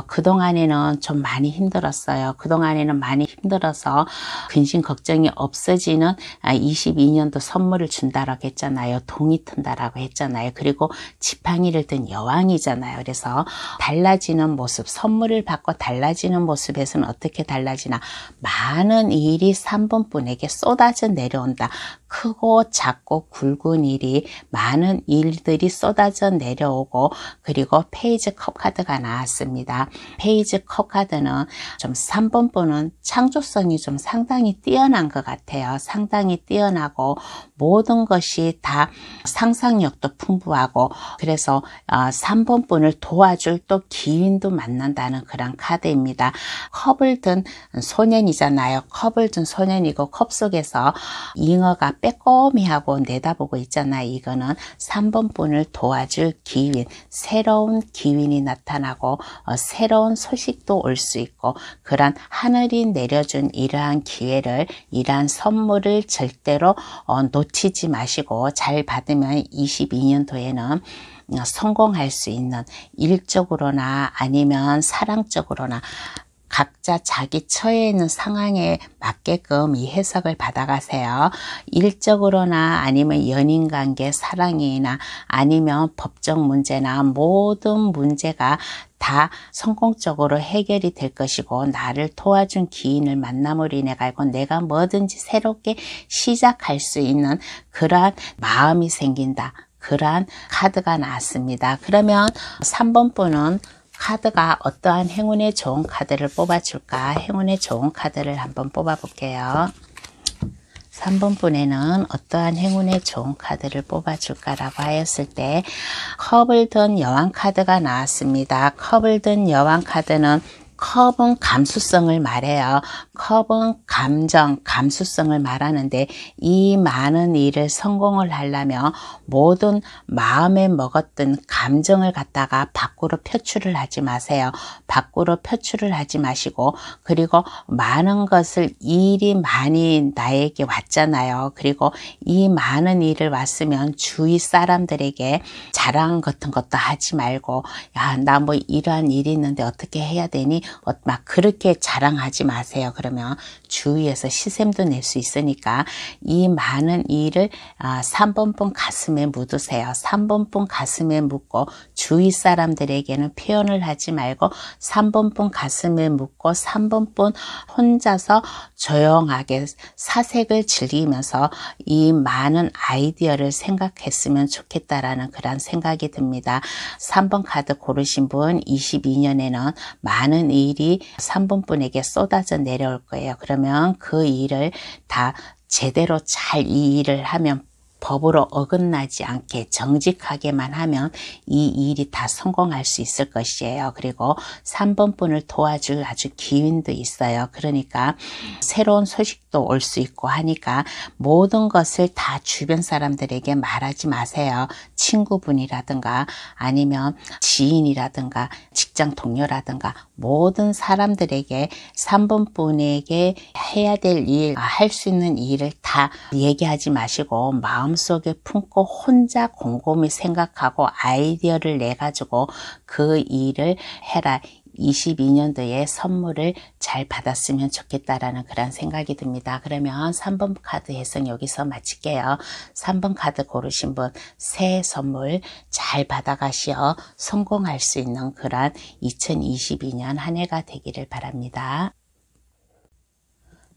그동안에는 좀 많이 힘들었어요. 그동안에는 많이 힘들어서 근심 걱정이 없어지는 22년도 선물을 준다라고 했잖아요. 동이 튼다라고 했잖아요. 그리고 지팡이를 든 여왕이잖아요. 그래서 달라지는 모습, 선물을 받고 달라지는 모습에서는 어떻게 달라지나? 많은 일이 3번 분에게 쏟아져 내려온다. 크고 작고 굵은 일이 많은 일들이 쏟아져 내려오고 그리고 페이지 컵 카드가 나왔습니다. 페이지 컵 카드는 좀 3번 분은 창조성이 좀 상당히 뛰어난 것 같아요. 상당히 뛰어나고 모든 것이 다 상상력도 풍부하고 그래서 3번 분을 도와줄 또 기운도 만난다는 그런 카드입니다. 컵을 든 소년이잖아요. 컵을 든 소년이고 컵 속에서 잉어가 빼꼼히하고 내다보고 있잖아요. 이거는 3번 분을 도와줄 기운, 새로운 기운이 나타나고 새로운 소식도 올 수 있고 그런 하늘이 내려준 이러한 기회를, 이러한 선물을 절대로 놓치지 마시고 잘 받으면 22년도에는 성공할 수 있는, 일적으로나 아니면 사랑적으로나 각자 자기 처해 있는 상황에 맞게끔 이 해석을 받아가세요. 일적으로나 아니면 연인관계, 사랑이나 아니면 법적 문제나 모든 문제가 다 다 성공적으로 해결이 될 것이고 나를 도와준 기인을 만남으로 인해 가지고 내가 뭐든지 새롭게 시작할 수 있는 그러한 마음이 생긴다. 그러한 카드가 나왔습니다. 그러면 3번 분은 카드가 어떠한 행운에 좋은 카드를 뽑아줄까? 행운에 좋은 카드를 한번 뽑아볼게요. 3번 분에는 어떠한 행운에 좋은 카드를 뽑아줄까라고 하였을 때 컵을 든 여왕 카드가 나왔습니다. 컵을 든 여왕 카드는 컵은 감수성을 말해요. 컵은 감정, 감수성을 말하는데 이 많은 일을 성공을 하려면 모든 마음에 먹었던 감정을 갖다가 밖으로 표출을 하지 마세요. 밖으로 표출을 하지 마시고 그리고 많은 것을 일이 많이 나에게 왔잖아요. 그리고 이 많은 일을 왔으면 주위 사람들에게 자랑 같은 것도 하지 말고 야, 나 뭐 이러한 일이 있는데 어떻게 해야 되니? 막 그렇게 자랑하지 마세요. 그러면 주위에서 시샘도 낼 수 있으니까 이 많은 일을 3번 분 가슴에 묻으세요. 3번 분 가슴에 묻고 주위 사람들에게는 표현을 하지 말고 3번 분 가슴에 묻고 3번 분 혼자서 조용하게 사색을 즐기면서 이 많은 아이디어를 생각했으면 좋겠다라는 그런 생각이 듭니다. 3번 카드 고르신 분 22년에는 많은 일이 3번 분에게 쏟아져 내려올 거예요. 그러면 그 일을 다 제대로 잘 이 일을 하면 법으로 어긋나지 않게 정직하게만 하면 이 일이 다 성공할 수 있을 것이에요. 그리고 3번 분을 도와줄 아주 기운도 있어요. 그러니까 새로운 소식도 올 수 있고 하니까 모든 것을 다 주변 사람들에게 말하지 마세요. 친구분이라든가 아니면 지인이라든가 직장 동료라든가 모든 사람들에게 3번 분에게 해야 될 일, 할 수 있는 일을 다 얘기하지 마시고 마음속에 품고 혼자 곰곰이 생각하고 아이디어를 내가지고 그 일을 해라. 22년도에 선물을 잘 받았으면 좋겠다라는 그런 생각이 듭니다. 그러면 3번 카드 해석 여기서 마칠게요. 3번 카드 고르신 분 새해 선물 잘 받아가시어 성공할 수 있는 그런 2022년 한 해가 되기를 바랍니다.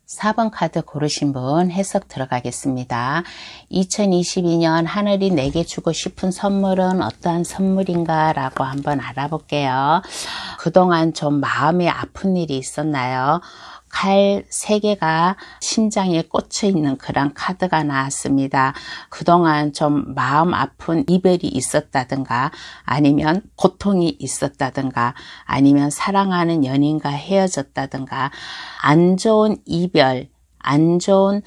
4번 카드 고르신 분 해석 들어가겠습니다. 2022년 하늘이 내게 주고 싶은 선물은 어떠한 선물인가 라고 한번 알아볼게요. 그동안 좀 마음이 아픈 일이 있었나요? 칼 3개가 심장에 꽂혀 있는 그런 카드가 나왔습니다. 그동안 좀 마음 아픈 이별이 있었다든가 아니면 고통이 있었다든가 아니면 사랑하는 연인과 헤어졌다든가 안 좋은 이별 안 좋은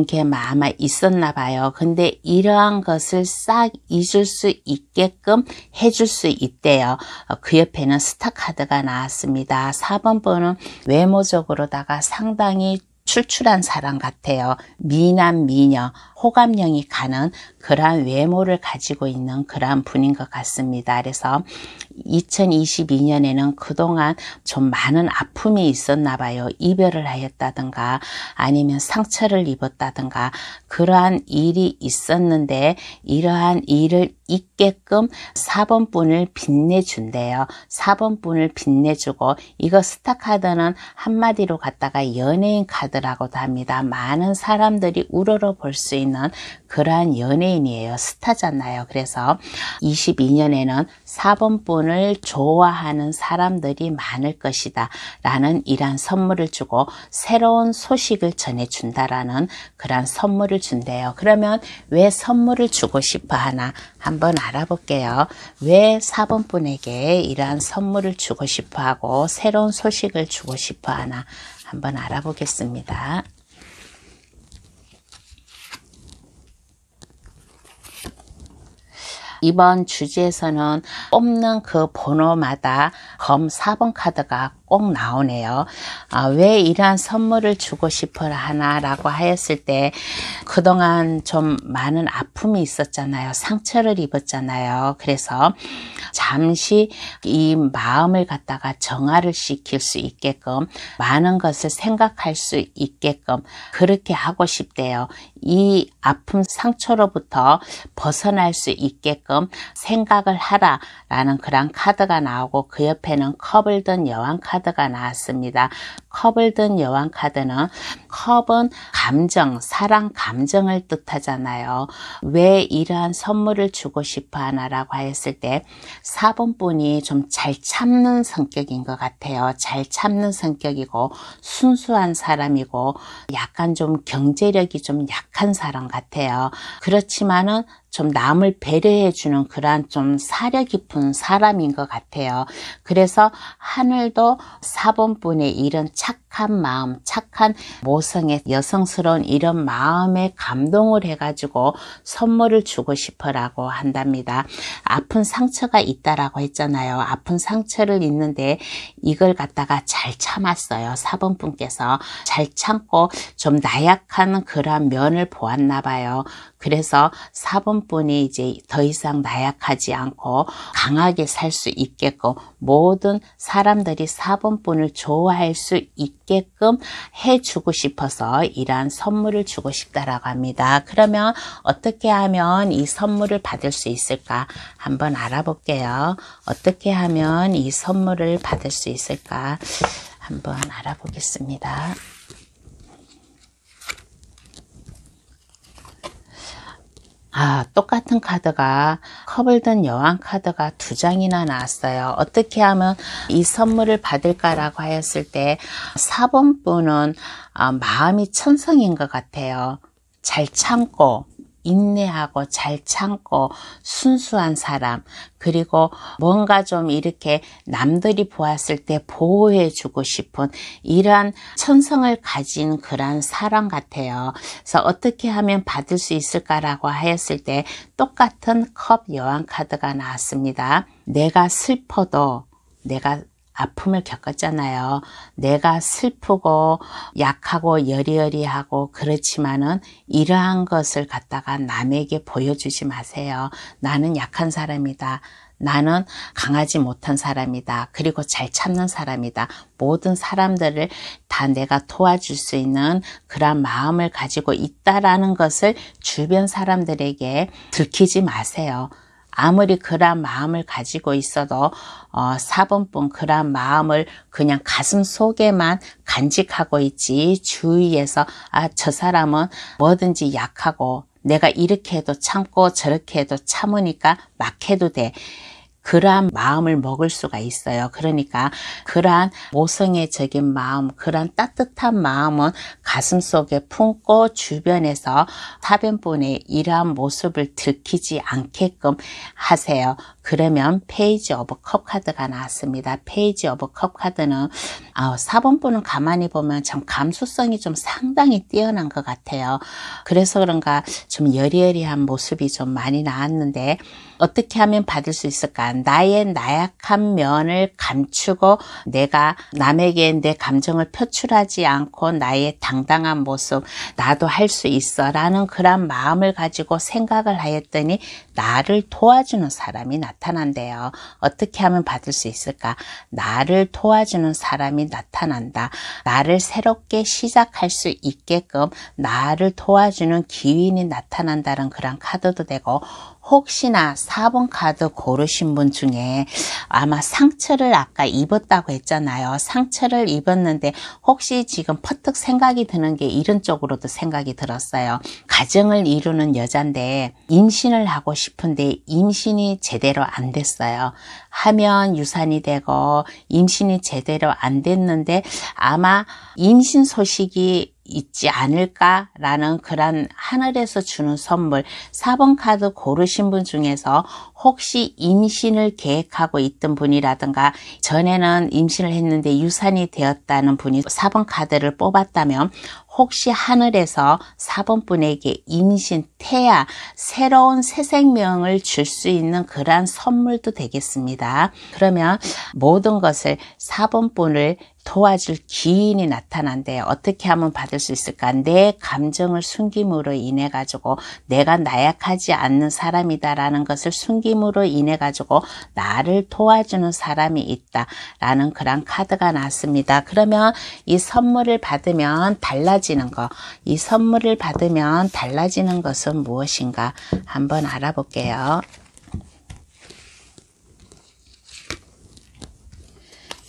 게 아마 있었나 봐요. 근데 이러한 것을 싹 잊을 수 있게끔 해줄 수 있대요. 그 옆에는 스타 카드가 나왔습니다. 4번 분은 외모적으로다가 상당히 출출한 사람 같아요. 미남, 미녀, 호감형이 가는 그러한 외모를 가지고 있는 그러한 분인 것 같습니다. 그래서 2022년에는 그동안 좀 많은 아픔이 있었나 봐요. 이별을 하였다든가 아니면 상처를 입었다든가 그러한 일이 있었는데 이러한 일을 있게끔 4번 분을 빛내준대요. 4번 분을 빛내주고 이거 스타 카드는 한마디로 갖다가 연예인 카드라고도 합니다. 많은 사람들이 우러러 볼 수 있는 그러한 연예인이에요. 스타잖아요. 그래서 22년에는 4번 분을 좋아하는 사람들이 많을 것이다 라는 이러한 선물을 주고 새로운 소식을 전해준다라는 그러한 선물을 준대요. 그러면 왜 선물을 주고 싶어 하나 한번 알아볼게요. 왜 4번 분에게 이러한 선물을 주고 싶어 하고 새로운 소식을 주고 싶어 하나 한번 알아보겠습니다. 이번 주제에서는 뽑는 그 번호마다 검 4번 카드가 꼭 나오네요. 왜 이러한 선물을 주고 싶어 하나라고 하였을 때 그동안 좀 많은 아픔이 있었잖아요. 상처를 입었잖아요. 그래서 잠시 이 마음을 갖다가 정화를 시킬 수 있게끔 많은 것을 생각할 수 있게끔 그렇게 하고 싶대요. 이 아픔 상처로부터 벗어날 수 있게끔 생각을 하라라는 그런 카드가 나오고 그 옆에는 컵을 든 여왕 카드가 나왔습니다. 컵을 든 여왕 카드는 컵은 감정, 사랑 감정을 뜻하잖아요. 왜 이러한 선물을 주고 싶어 하나라고 하였을 때 4번 분이 좀 잘 참는 성격인 것 같아요. 잘 참는 성격이고 순수한 사람이고 약간 좀 경제력이 좀 약한 사람 같아요. 그렇지만은 좀 남을 배려해주는 그러한 좀 사려 깊은 사람인 것 같아요. 그래서 하늘도 4번 분의 이런 착한 마음, 착한 모성의 여성스러운 이런 마음에 감동을 해가지고 선물을 주고 싶어라고 한답니다. 아픈 상처가 있다라고 했잖아요. 아픈 상처를 있는데 이걸 갖다가 잘 참았어요. 4번 분께서 잘 참고 좀 나약한 그러한 면을 보았나 봐요. 그래서 4번 분이 이제 더 이상 나약하지 않고 강하게 살 수 있게끔 모든 사람들이 4번 분을 좋아할 수 있게끔 해주고 싶어서 이러한 선물을 주고 싶다라고 합니다. 그러면 어떻게 하면 이 선물을 받을 수 있을까? 한번 알아볼게요. 어떻게 하면 이 선물을 받을 수 있을까? 한번 알아보겠습니다. 똑같은 카드가 컵을 든 여왕 카드가 2장이나 나왔어요. 어떻게 하면 이 선물을 받을까라고 하였을 때 4번 분은 마음이 천성인 것 같아요. 잘 참고 인내하고 잘 참고 순수한 사람, 그리고 뭔가 좀 이렇게 남들이 보았을 때 보호해주고 싶은 이러한 천성을 가진 그런 사람 같아요. 그래서 어떻게 하면 받을 수 있을까라고 하였을 때 똑같은 컵 여왕 카드가 나왔습니다. 내가 슬퍼도 내가 아픔을 겪었잖아요. 내가 슬프고 약하고 여리여리하고 그렇지만은 이러한 것을 갖다가 남에게 보여주지 마세요. 나는 약한 사람이다. 나는 강하지 못한 사람이다. 그리고 잘 참는 사람이다. 모든 사람들을 다 내가 도와줄 수 있는 그런 마음을 가지고 있다라는 것을 주변 사람들에게 들키지 마세요. 아무리 그런 마음을 가지고 있어도 4번 분 그런 마음을 그냥 가슴 속에만 간직하고 있지 주위에서 저 사람은 뭐든지 약하고 내가 이렇게 해도 참고 저렇게 해도 참으니까 막 해도 돼. 그러한 마음을 먹을 수가 있어요. 그러니까 그러한 모성애적인 마음, 그러한 따뜻한 마음은 가슴속에 품고 주변에서 타변분의 이러한 모습을 들키지 않게끔 하세요. 그러면 페이지 오브 컵 카드가 나왔습니다. 페이지 오브 컵 카드는 4번 분은 가만히 보면 참 감수성이 좀 상당히 뛰어난 것 같아요. 그래서 그런가 좀 여리여리한 모습이 좀 많이 나왔는데 어떻게 하면 받을 수 있을까? 나의 나약한 면을 감추고 내가 남에게 내 감정을 표출하지 않고 나의 당당한 모습, 나도 할 수 있어 라는 그런 마음을 가지고 생각을 하였더니 나를 도와주는 사람이 나타난대요. 어떻게 하면 받을 수 있을까? 나를 도와주는 사람이 나타난다. 나를 새롭게 시작할 수 있게끔 나를 도와주는 기운이 나타난다는 그런 카드도 되고, 혹시나 4번 카드 고르신 분 중에 아마 상처를 아까 입었다고 했잖아요. 상처를 입었는데 혹시 지금 퍼뜩 생각이 드는 게 이런 쪽으로도 생각이 들었어요. 가정을 이루는 여잔데 임신을 하고 싶은데 임신이 제대로 안 됐어요. 하면 유산이 되고 임신이 제대로 안 됐는데 아마 임신 소식이 있지 않을까라는 그런 하늘에서 주는 선물, 4번 카드 고르신 분 중에서 혹시 임신을 계획하고 있던 분이라든가 전에는 임신을 했는데 유산이 되었다는 분이 4번 카드를 뽑았다면 혹시 하늘에서 4번 분에게 임신, 태아, 새로운 새 생명을 줄 수 있는 그러한 선물도 되겠습니다. 그러면 모든 것을 4번 분을 도와줄 기인이 나타난대요. 어떻게 하면 받을 수 있을까? 내 감정을 숨김으로 인해 가지고 내가 나약하지 않는 사람이다라는 것을 숨김으로 인해 가지고 나를 도와주는 사람이 있다라는 그런 카드가 나왔습니다. 그러면 이 선물을 받으면 달라지는 것, 이 선물을 받으면 달라지는 것은 무엇인가 한번 알아볼게요.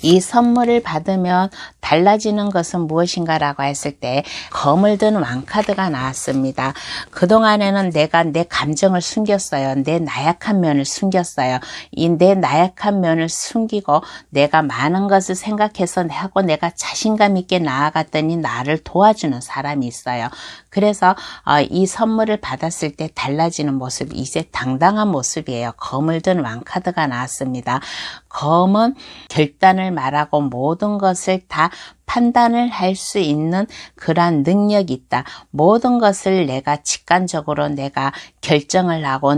이 선물을 받으면 달라지는 것은 무엇인가 라고 했을 때 검을 든 왕카드가 나왔습니다. 그동안에는 내가 내 감정을 숨겼어요. 내 나약한 면을 숨겼어요. 이 내 나약한 면을 숨기고 내가 많은 것을 생각해서 하고 내가 자신감 있게 나아갔더니 나를 도와주는 사람이 있어요. 그래서 이 선물을 받았을 때 달라지는 모습, 이제 당당한 모습이에요. 검을 든 왕카드가 나왔습니다. 검은 결단을 말하고 모든 것을 다 판단을 할 수 있는 그러한 능력이 있다. 모든 것을 내가 직관적으로 내가 결정을 하고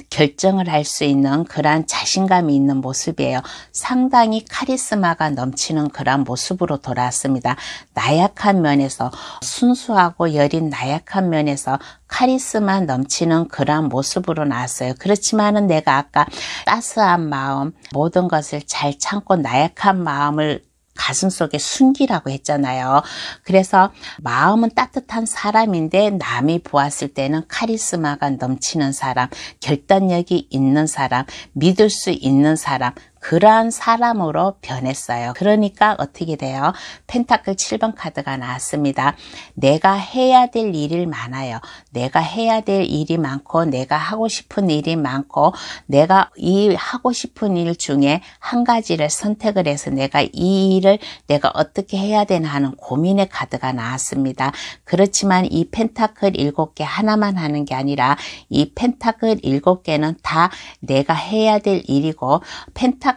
결정을 할 수 있는 그러한 자신감이 있는 모습이에요. 상당히 카리스마가 넘치는 그러한 모습으로 돌아왔습니다. 나약한 면에서 순수하고 여린 나약한 면에서 카리스마 넘치는 그러한 모습으로 나왔어요. 그렇지만은 내가 아까 따스한 마음, 모든 것을 잘 참고 나약한 마음을 가슴속에 숨기라고 했잖아요. 그래서 마음은 따뜻한 사람인데 남이 보았을 때는 카리스마가 넘치는 사람, 결단력이 있는 사람, 믿을 수 있는 사람, 그러한 사람으로 변했어요. 그러니까 어떻게 돼요? 펜타클 7번 카드가 나왔습니다. 내가 해야 될 일이 많아요. 내가 해야 될 일이 많고 내가 하고 싶은 일이 많고 내가 이 하고 싶은 일 중에 한 가지를 선택을 해서 내가 이 일을 내가 어떻게 해야 되나 하는 고민의 카드가 나왔습니다. 그렇지만 이 펜타클 7개 하나만 하는 게 아니라 이 펜타클 7개는 다 내가 해야 될 일이고 펜타클은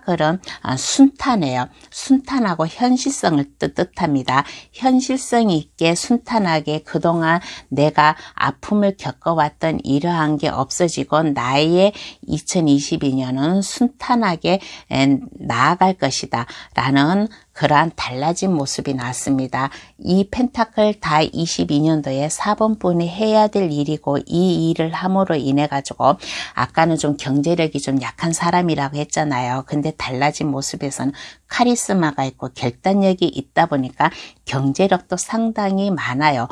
순탄해요. 순탄하고 현실성을 뜻합니다. 현실성 있게 순탄하게 그동안 내가 아픔을 겪어왔던 이러한 게 없어지고 나의 2022년은 순탄하게 나아갈 것이다 라는 그러한 달라진 모습이 나왔습니다. 이 펜타클 다 22년도에 4번 분이 해야 될 일이고 이 일을 함으로 인해 가지고 아까는 좀 경제력이 좀 약한 사람이라고 했잖아요. 근데 달라진 모습에서는 카리스마가 있고 결단력이 있다 보니까 경제력도 상당히 많아요.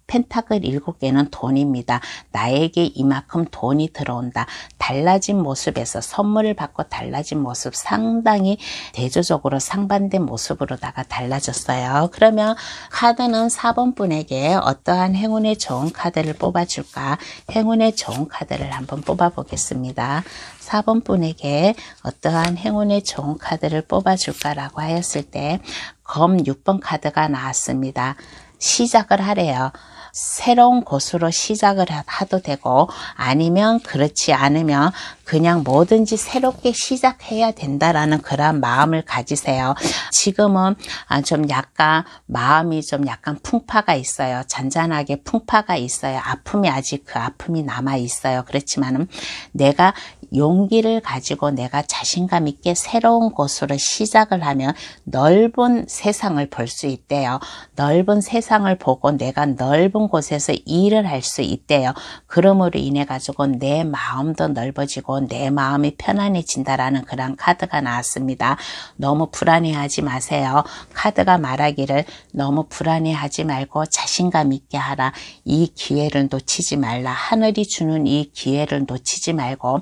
펜타클 7개는 돈입니다. 나에게 이만큼 돈이 들어온다. 달라진 모습에서 선물을 받고 달라진 모습 상당히 대조적으로 상반된 모습으로다가 달라졌어요. 그러면 카드는 4번 분에게 어떠한 행운의 좋은 카드를 뽑아줄까? 행운의 좋은 카드를 한번 뽑아보겠습니다. 4번 분에게 어떠한 행운의 좋은 카드를 뽑아줄까라고 하였을 때 검 6번 카드가 나왔습니다. 시작을 하래요. 새로운 곳으로 시작을 해도 되고 아니면 그렇지 않으면 그냥 뭐든지 새롭게 시작해야 된다라는 그런 마음을 가지세요. 지금은 좀 약간 마음이 좀 약간 풍파가 있어요. 잔잔하게 풍파가 있어요. 아픔이 아직 그 아픔이 남아 있어요. 그렇지만은 내가 용기를 가지고 내가 자신감 있게 새로운 곳으로 시작을 하면 넓은 세상을 볼 수 있대요. 넓은 세상을 보고 내가 넓은 곳에서 일을 할 수 있대요. 그러므로 인해 가지고 내 마음도 넓어지고 내 마음이 편안해진다라는 그런 카드가 나왔습니다. 너무 불안해하지 마세요. 카드가 말하기를 너무 불안해하지 말고 자신감 있게 하라. 이 기회를 놓치지 말라. 하늘이 주는 이 기회를 놓치지 말고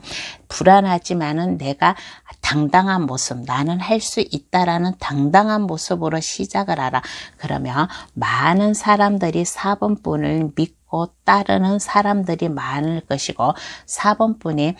불안하지만은 내가 당당한 모습, 나는 할 수 있다라는 당당한 모습으로 시작을 하라. 그러면 많은 사람들이 4번 분을 믿고 따르는 사람들이 많을 것이고 4번 분이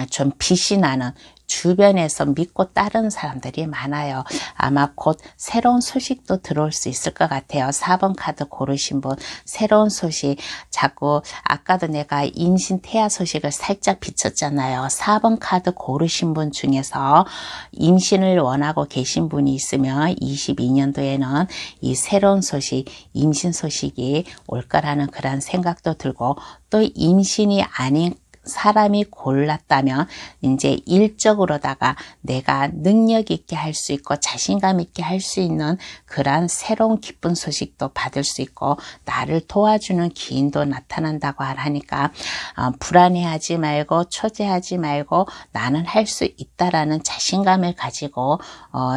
좀 빛이 나는 주변에서 믿고 따르는 사람들이 많아요. 아마 곧 새로운 소식도 들어올 수 있을 것 같아요. 4번 카드 고르신 분, 새로운 소식, 자꾸 아까도 내가 임신 태아 소식을 살짝 비쳤잖아요. 4번 카드 고르신 분 중에서 임신을 원하고 계신 분이 있으면 22년도에는 이 새로운 소식, 임신 소식이 올 거라는 그런 생각도 들고, 또 임신이 아닌 사람이 골랐다면 이제 일적으로다가 내가 능력 있게 할 수 있고 자신감 있게 할 수 있는 그러한 새로운 기쁜 소식도 받을 수 있고, 나를 도와주는 기인도 나타난다고 하니까 불안해하지 말고 초조하지 말고 나는 할 수 있다라는 자신감을 가지고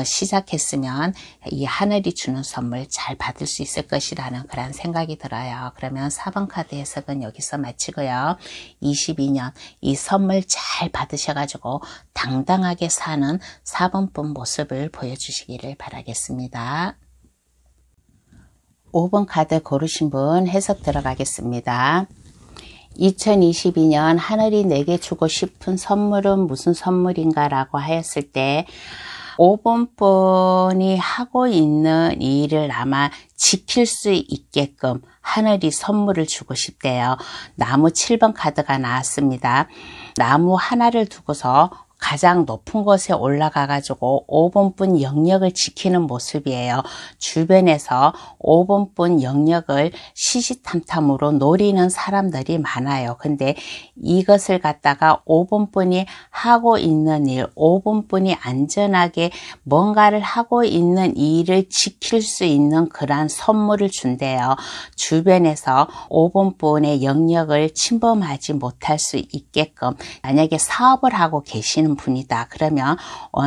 시작했으면 이 하늘이 주는 선물 잘 받을 수 있을 것이라는 그런 생각이 들어요. 그러면 4번 카드 해석은 여기서 마치고요. 22년 이 선물 잘 받으셔가지고 당당하게 사는 4번분 모습을 보여주시기를 바라겠습니다. 5번 카드 고르신 분 해석 들어가겠습니다. 2022년 하늘이 내게 주고 싶은 선물은 무슨 선물인가 라고 하였을 때 5번 분이 하고 있는 일을 아마 지킬 수 있게끔 하늘이 선물을 주고 싶대요. 나무 7번 카드가 나왔습니다. 나무 하나를 두고서 가장 높은 곳에 올라가 가지고 5번분 영역을 지키는 모습이에요. 주변에서 5번분 영역을 시시탐탐으로 노리는 사람들이 많아요. 근데 이것을 갖다가 5번분이 하고 있는 일, 5번분이 안전하게 뭔가를 하고 있는 일을 지킬 수 있는 그러한 선물을 준대요. 주변에서 5번분의 영역을 침범하지 못할 수 있게끔, 만약에 사업을 하고 계시는 분이다 그러면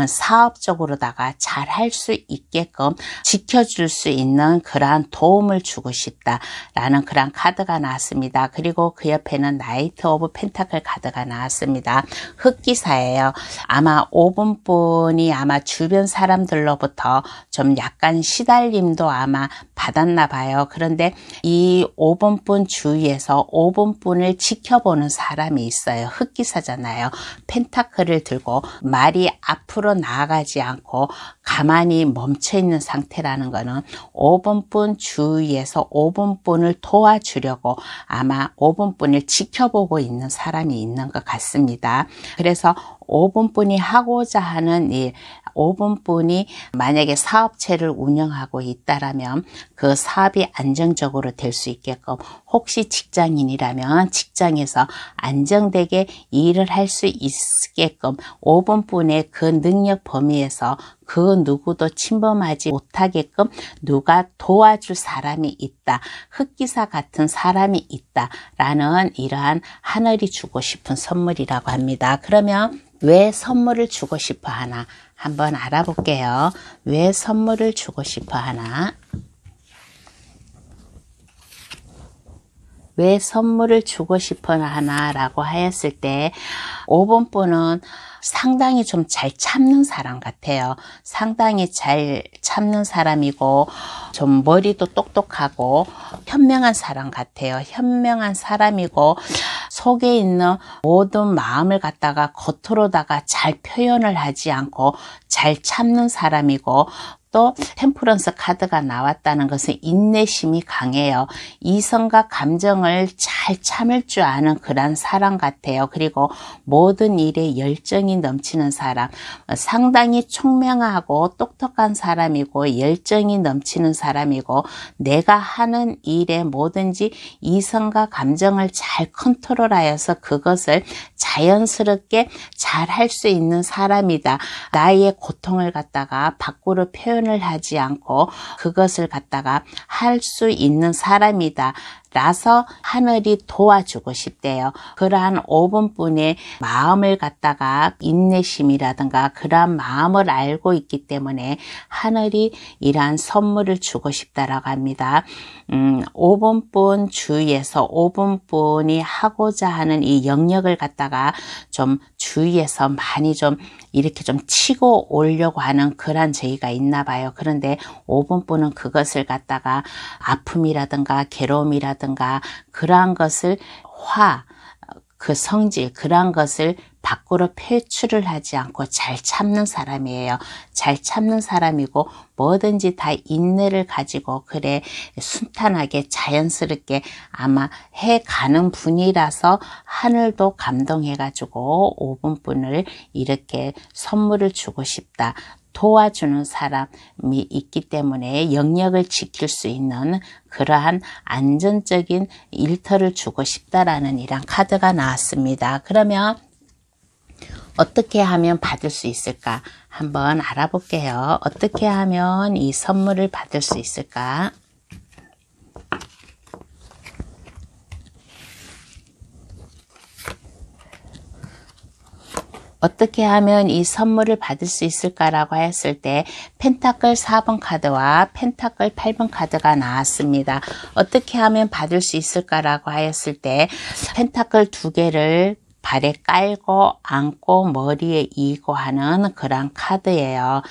사업적으로다가 잘 할 수 있게끔 지켜줄 수 있는 그러한 도움을 주고 싶다라는 그런 카드가 나왔습니다. 그리고 그 옆에는 나이트 오브 펜타클 카드가 나왔습니다. 흑기사예요. 아마 5번 분이 아마 주변 사람들로부터 좀 약간 시달림도 아마 받았나 봐요. 그런데 이 5번 분 주위에서 5번 분을 지켜보는 사람이 있어요. 흑기사잖아요. 펜타클을 들고 말이 앞으로 나아가지 않고 가만히 멈춰 있는 상태라는 거는 5번 분 주위에서 5번 분을 도와주려고 아마 5번 분을 지켜보고 있는 사람이 있는 것 같습니다. 그래서 5번 분이 하고자 하는 일, 5번 분이 만약에 사업체를 운영하고 있다라면 그 사업이 안정적으로 될 수 있게끔, 혹시 직장인이라면 직장에서 안정되게 일을 할 수 있게끔 5번 분의 그 능력 범위에서 그 누구도 침범하지 못하게끔 누가 도와줄 사람이 있다, 흑기사 같은 사람이 있다라는 이러한 하늘이 주고 싶은 선물이라고 합니다. 그러면 왜 선물을 주고 싶어 하나 한번 알아볼게요. 왜 선물을 주고 싶어 하나? 왜 선물을 주고 싶어 하나라고 하였을 때 5번 분은 상당히 좀 잘 참는 사람 같아요. 상당히 잘 참는 사람이고 좀 머리도 똑똑하고 현명한 사람 같아요. 현명한 사람이고 속에 있는 모든 마음을 갖다가 겉으로다가 잘 표현을 하지 않고 잘 참는 사람이고, 또 템퍼런스 카드가 나왔다는 것은 인내심이 강해요. 이성과 감정을 잘 참을 줄 아는 그런 사람 같아요. 그리고 모든 일에 열정이 넘치는 사람, 상당히 총명하고 똑똑한 사람이고 열정이 넘치는 사람이고, 내가 하는 일에 뭐든지 이성과 감정을 잘 컨트롤하여서 그것을 자연스럽게 잘 할 수 있는 사람이다. 나의 고통을 갖다가 밖으로 표현을 하지 않고 그것을 갖다가 할 수 있는 사람이다 라서 하늘이 도와주고 싶대요. 그러한 5번 분의 마음을 갖다가 인내심이라든가 그러한 마음을 알고 있기 때문에 하늘이 이러한 선물을 주고 싶다라고 합니다. 5번 분 주위에서 5번 분이 하고자 하는 이 영역을 갖다가 좀 주위에서 많이 좀 이렇게 좀 치고 오려고 하는 그런 저희가 있나 봐요. 그런데 5번 분은 그것을 갖다가 아픔이라든가 괴로움이라든가 그러한 것을 그 성질, 그러한 것을 밖으로 표출을 하지 않고 잘 참는 사람이에요. 잘 참는 사람이고 뭐든지 다 인내를 가지고 그래 순탄하게 자연스럽게 아마 해가는 분이라서 하늘도 감동해가지고 5번분을 이렇게 선물을 주고 싶다. 도와주는 사람이 있기 때문에 영역을 지킬 수 있는 그러한 안전적인 일터를 주고 싶다라는 이런 카드가 나왔습니다. 그러면 어떻게 하면 받을 수 있을까? 한번 알아볼게요. 어떻게 하면 이 선물을 받을 수 있을까? 어떻게 하면 이 선물을 받을 수 있을까라고 했을 때 펜타클 4번 카드와 펜타클 8번 카드가 나왔습니다. 어떻게 하면 받을 수 있을까라고 하였을 때 펜타클 2개를 발에 깔고 안고 머리에 이고 하는 그런 카드예요.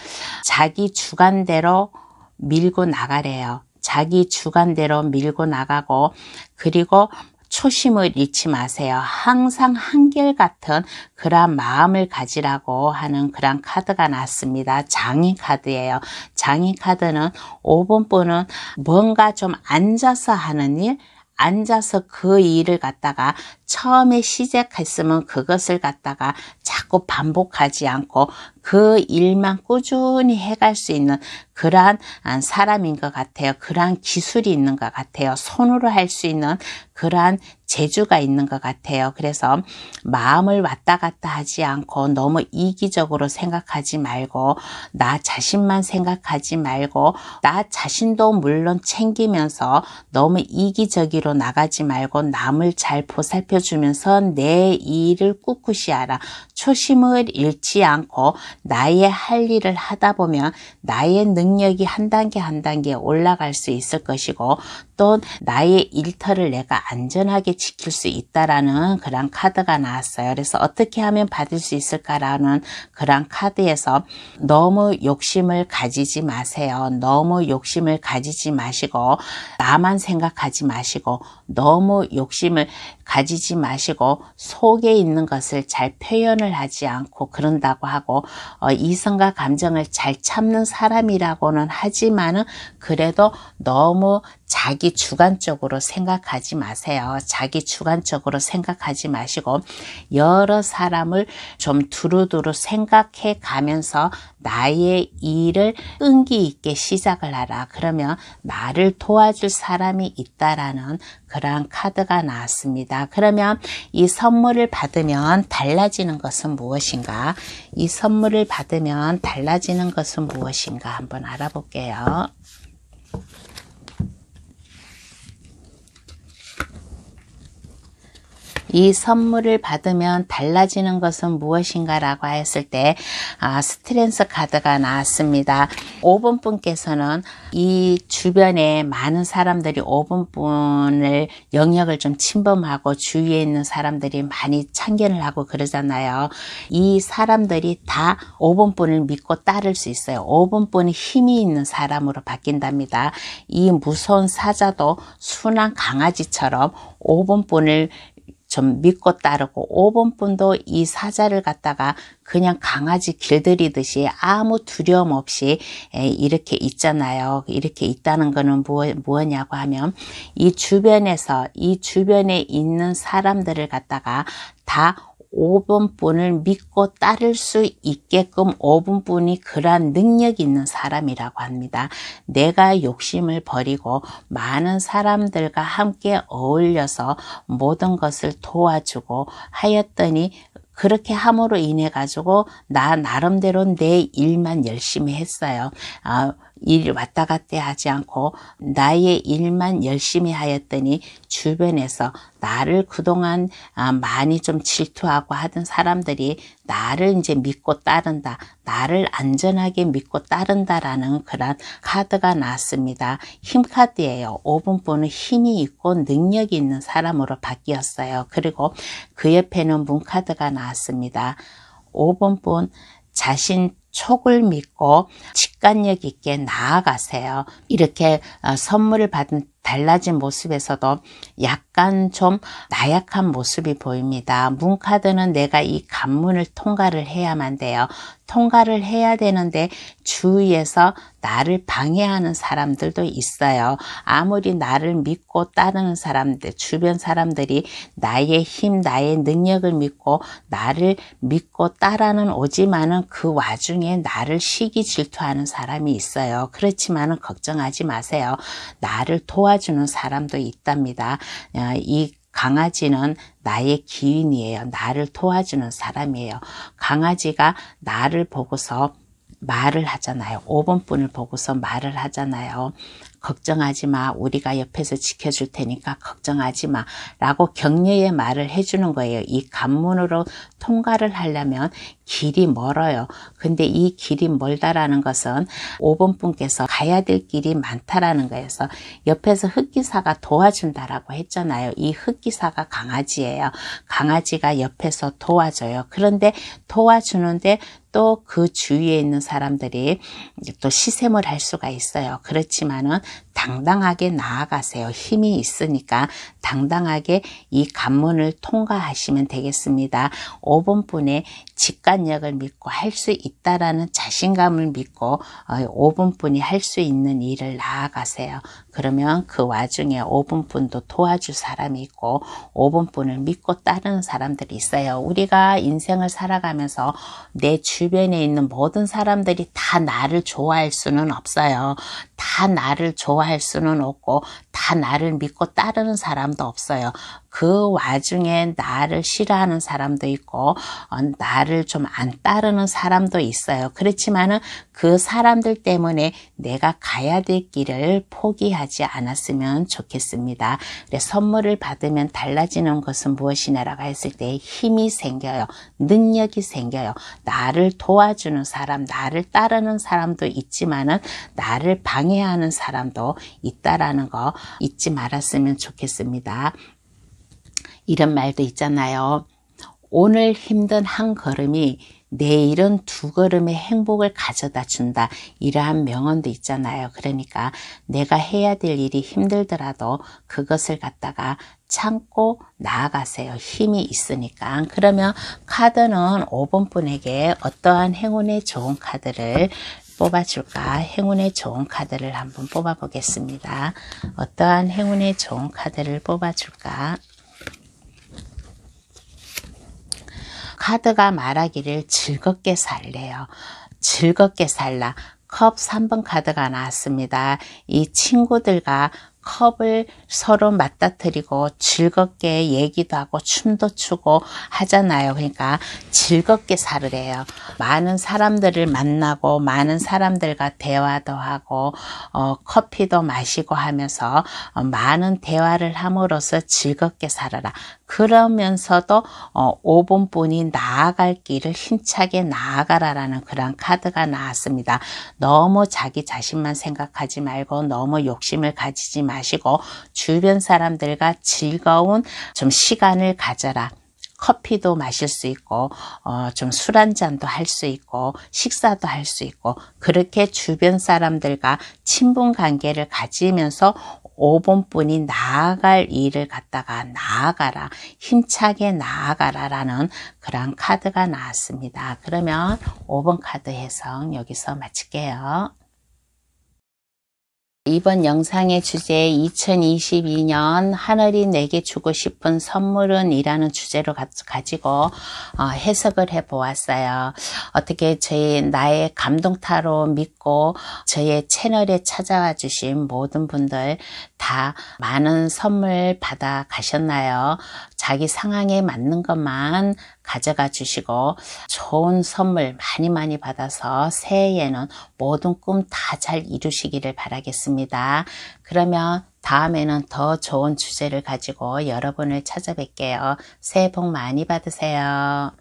자기 주관대로 밀고 나가래요. 자기 주관대로 밀고 나가고 그리고 초심을 잃지 마세요. 항상 한결같은 그런 마음을 가지라고 하는 그런 카드가 났습니다. 장인 카드예요. 장인 카드는 5번 분은 뭔가 좀 앉아서 하는 일, 앉아서 그 일을 갖다가 처음에 시작했으면 그것을 갖다가 자꾸 반복하지 않고 그 일만 꾸준히 해갈 수 있는 그러한 사람인 것 같아요. 그러한 기술이 있는 것 같아요. 손으로 할 수 있는 그러한 재주가 있는 것 같아요. 그래서 마음을 왔다 갔다 하지 않고 너무 이기적으로 생각하지 말고 나 자신만 생각하지 말고 나 자신도 물론 챙기면서 너무 이기적으로 나가지 말고 남을 잘 보살펴주면서 내 일을 꿋꿋이 하라. 초심을 잃지 않고 나의 할 일을 하다 보면 나의 능력이 한 단계 한 단계 올라갈 수 있을 것이고 또 나의 일터를 내가 안전하게 지킬 수 있다라는 그런 카드가 나왔어요. 그래서 어떻게 하면 받을 수 있을까라는 그런 카드에서 너무 욕심을 가지지 마세요. 너무 욕심을 가지지 마시고 나만 생각하지 마시고 너무 욕심을 가지지 마시고 속에 있는 것을 잘 표현을 하지 않고 그런다고 하고 이성과 감정을 잘 참는 사람이라고는 하지만은 그래도 너무 자기 주관적으로 생각하지 마세요. 자기 주관적으로 생각하지 마시고 여러 사람을 좀 두루두루 생각해 가면서 나의 일을 끈기 있게 시작을 하라. 그러면 나를 도와줄 사람이 있다라는 그러한 카드가 나왔습니다. 그러면 이 선물을 받으면 달라지는 것은 무엇인가? 이 선물을 받으면 달라지는 것은 무엇인가? 한번 알아볼게요. 이 선물을 받으면 달라지는 것은 무엇인가 라고 했을 때 스트렝스 카드가 나왔습니다. 5번 분께서는 이 주변에 많은 사람들이 5번 분을 영역을 좀 침범하고 주위에 있는 사람들이 많이 참견을 하고 그러잖아요. 이 사람들이 다 5번 분을 믿고 따를 수 있어요. 5번 분이 힘이 있는 사람으로 바뀐답니다. 이 무서운 사자도 순한 강아지처럼 5번 분을 좀 믿고 따르고 5번 분도 이 사자를 갖다가 그냥 강아지 길들이듯이 아무 두려움 없이 이렇게 있잖아요. 이렇게 있다는 거는 뭐냐고 하면 이 주변에서 이 주변에 있는 사람들을 갖다가 다 5번 분을 믿고 따를 수 있게끔 5번 분이 그러한 능력이 있는 사람이라고 합니다. 내가 욕심을 버리고 많은 사람들과 함께 어울려서 모든 것을 도와주고 하였더니 그렇게 함으로 인해 가지고 나 나름대로 내 일만 열심히 했어요. 일 왔다 갔다 하지 않고 나의 일만 열심히 하였더니 주변에서 나를 그동안 많이 좀 질투하고 하던 사람들이 나를 이제 믿고 따른다. 나를 안전하게 믿고 따른다라는 그런 카드가 나왔습니다. 힘 카드예요. 5번 분은 힘이 있고 능력이 있는 사람으로 바뀌었어요. 그리고 그 옆에는 문 카드가 나왔습니다. 5번 분 자신 촉을 믿고 직관력 있게 나아가세요. 이렇게 선물을 받은 달라진 모습에서도 약간 좀 나약한 모습이 보입니다. 문카드는 내가 이 관문을 통과를 해야만 돼요. 통과를 해야 되는데 주위에서 나를 방해하는 사람들도 있어요. 아무리 나를 믿고 따르는 사람들, 주변 사람들이 나의 힘, 나의 능력을 믿고 나를 믿고 따라는 오지만은 그 와중에 나를 시기 질투하는 사람이 있어요. 그렇지만은 걱정하지 마세요. 나를 도와주는 사람도 있답니다. 이 강아지는 나의 기인이에요. 나를 도와주는 사람이에요. 강아지가 나를 보고서 말을 하잖아요. 5번분을 보고서 말을 하잖아요. 걱정하지 마. 우리가 옆에서 지켜줄 테니까 걱정하지 마. 라고 격려의 말을 해주는 거예요. 이 관문으로 통과를 하려면 길이 멀어요. 근데 이 길이 멀다라는 것은 5번분께서 가야 될 길이 많다라는 거여서 옆에서 흑기사가 도와준다라고 했잖아요. 이 흑기사가 강아지예요. 강아지가 옆에서 도와줘요. 그런데 도와주는데 또 그 주위에 있는 사람들이 또 시샘을 할 수가 있어요. 그렇지만은 당당하게 나아가세요. 힘이 있으니까 당당하게 이 관문을 통과하시면 되겠습니다. 5번분의 직관력을 믿고 할 수 있다라는 자신감을 믿고 5번분이 할 수 있는 일을 나아가세요. 그러면 그 와중에 5번분도 도와줄 사람이 있고 5번분을 믿고 따르는 사람들이 있어요. 우리가 인생을 살아가면서 내 주변에 있는 모든 사람들이 다 나를 좋아할 수는 없어요. 다 나를 좋아할 수는 없고 다 나를 믿고 따르는 사람도 없어요. 그 와중에 나를 싫어하는 사람도 있고 나를 좀 안 따르는 사람도 있어요. 그렇지만은 그 사람들 때문에 내가 가야 될 길을 포기하지 않았으면 좋겠습니다. 선물을 받으면 달라지는 것은 무엇이냐라고 했을 때 힘이 생겨요. 능력이 생겨요. 나를 도와주는 사람, 나를 따르는 사람도 있지만은 나를 방해하는 사람도 있다라는 거 잊지 말았으면 좋겠습니다. 이런 말도 있잖아요. 오늘 힘든 한 걸음이 내일은 두 걸음의 행복을 가져다 준다. 이러한 명언도 있잖아요. 그러니까 내가 해야 될 일이 힘들더라도 그것을 갖다가 참고 나아가세요. 힘이 있으니까. 그러면 카드는 5번분에게 어떠한 행운의 좋은 카드를 뽑아줄까? 행운의 좋은 카드를 한번 뽑아 보겠습니다. 어떠한 행운의 좋은 카드를 뽑아줄까? 카드가 말하기를 즐겁게 살래요. 즐겁게 살라. 컵 3번 카드가 나왔습니다. 이 친구들과 컵을 서로 맞닥뜨리고 즐겁게 얘기도 하고 춤도 추고 하잖아요. 그러니까 즐겁게 살으래요. 많은 사람들을 만나고 많은 사람들과 대화도 하고 커피도 마시고 하면서 많은 대화를 함으로써 즐겁게 살아라. 그러면서도 5번분이 나아갈 길을 힘차게 나아가라라는 그런 카드가 나왔습니다. 너무 자기 자신만 생각하지 말고 너무 욕심을 가지지 마시고 주변 사람들과 즐거운 좀 시간을 가져라. 커피도 마실 수 있고 좀 술 한잔도 할 수 있고 식사도 할 수 있고 그렇게 주변 사람들과 친분 관계를 가지면서 5번분이 나아갈 일을 갖다가 나아가라. 힘차게 나아가라 라는 그런 카드가 나왔습니다. 그러면 5번 카드 해석 여기서 마칠게요. 이번 영상의 주제 2022년 하늘이 내게 주고 싶은 선물은 이라는 주제로 가지고 해석을 해 보았어요. 어떻게 나의 감동타로 믿고 저의 채널에 찾아와 주신 모든 분들 다 많은 선물 받아 가셨나요? 자기 상황에 맞는 것만 가져가 주시고 좋은 선물 많이 받아서 새해에는 모든 꿈 다 잘 이루시기를 바라겠습니다. 그러면 다음에는 더 좋은 주제를 가지고 여러분을 찾아뵐게요. 새해 복 많이 받으세요.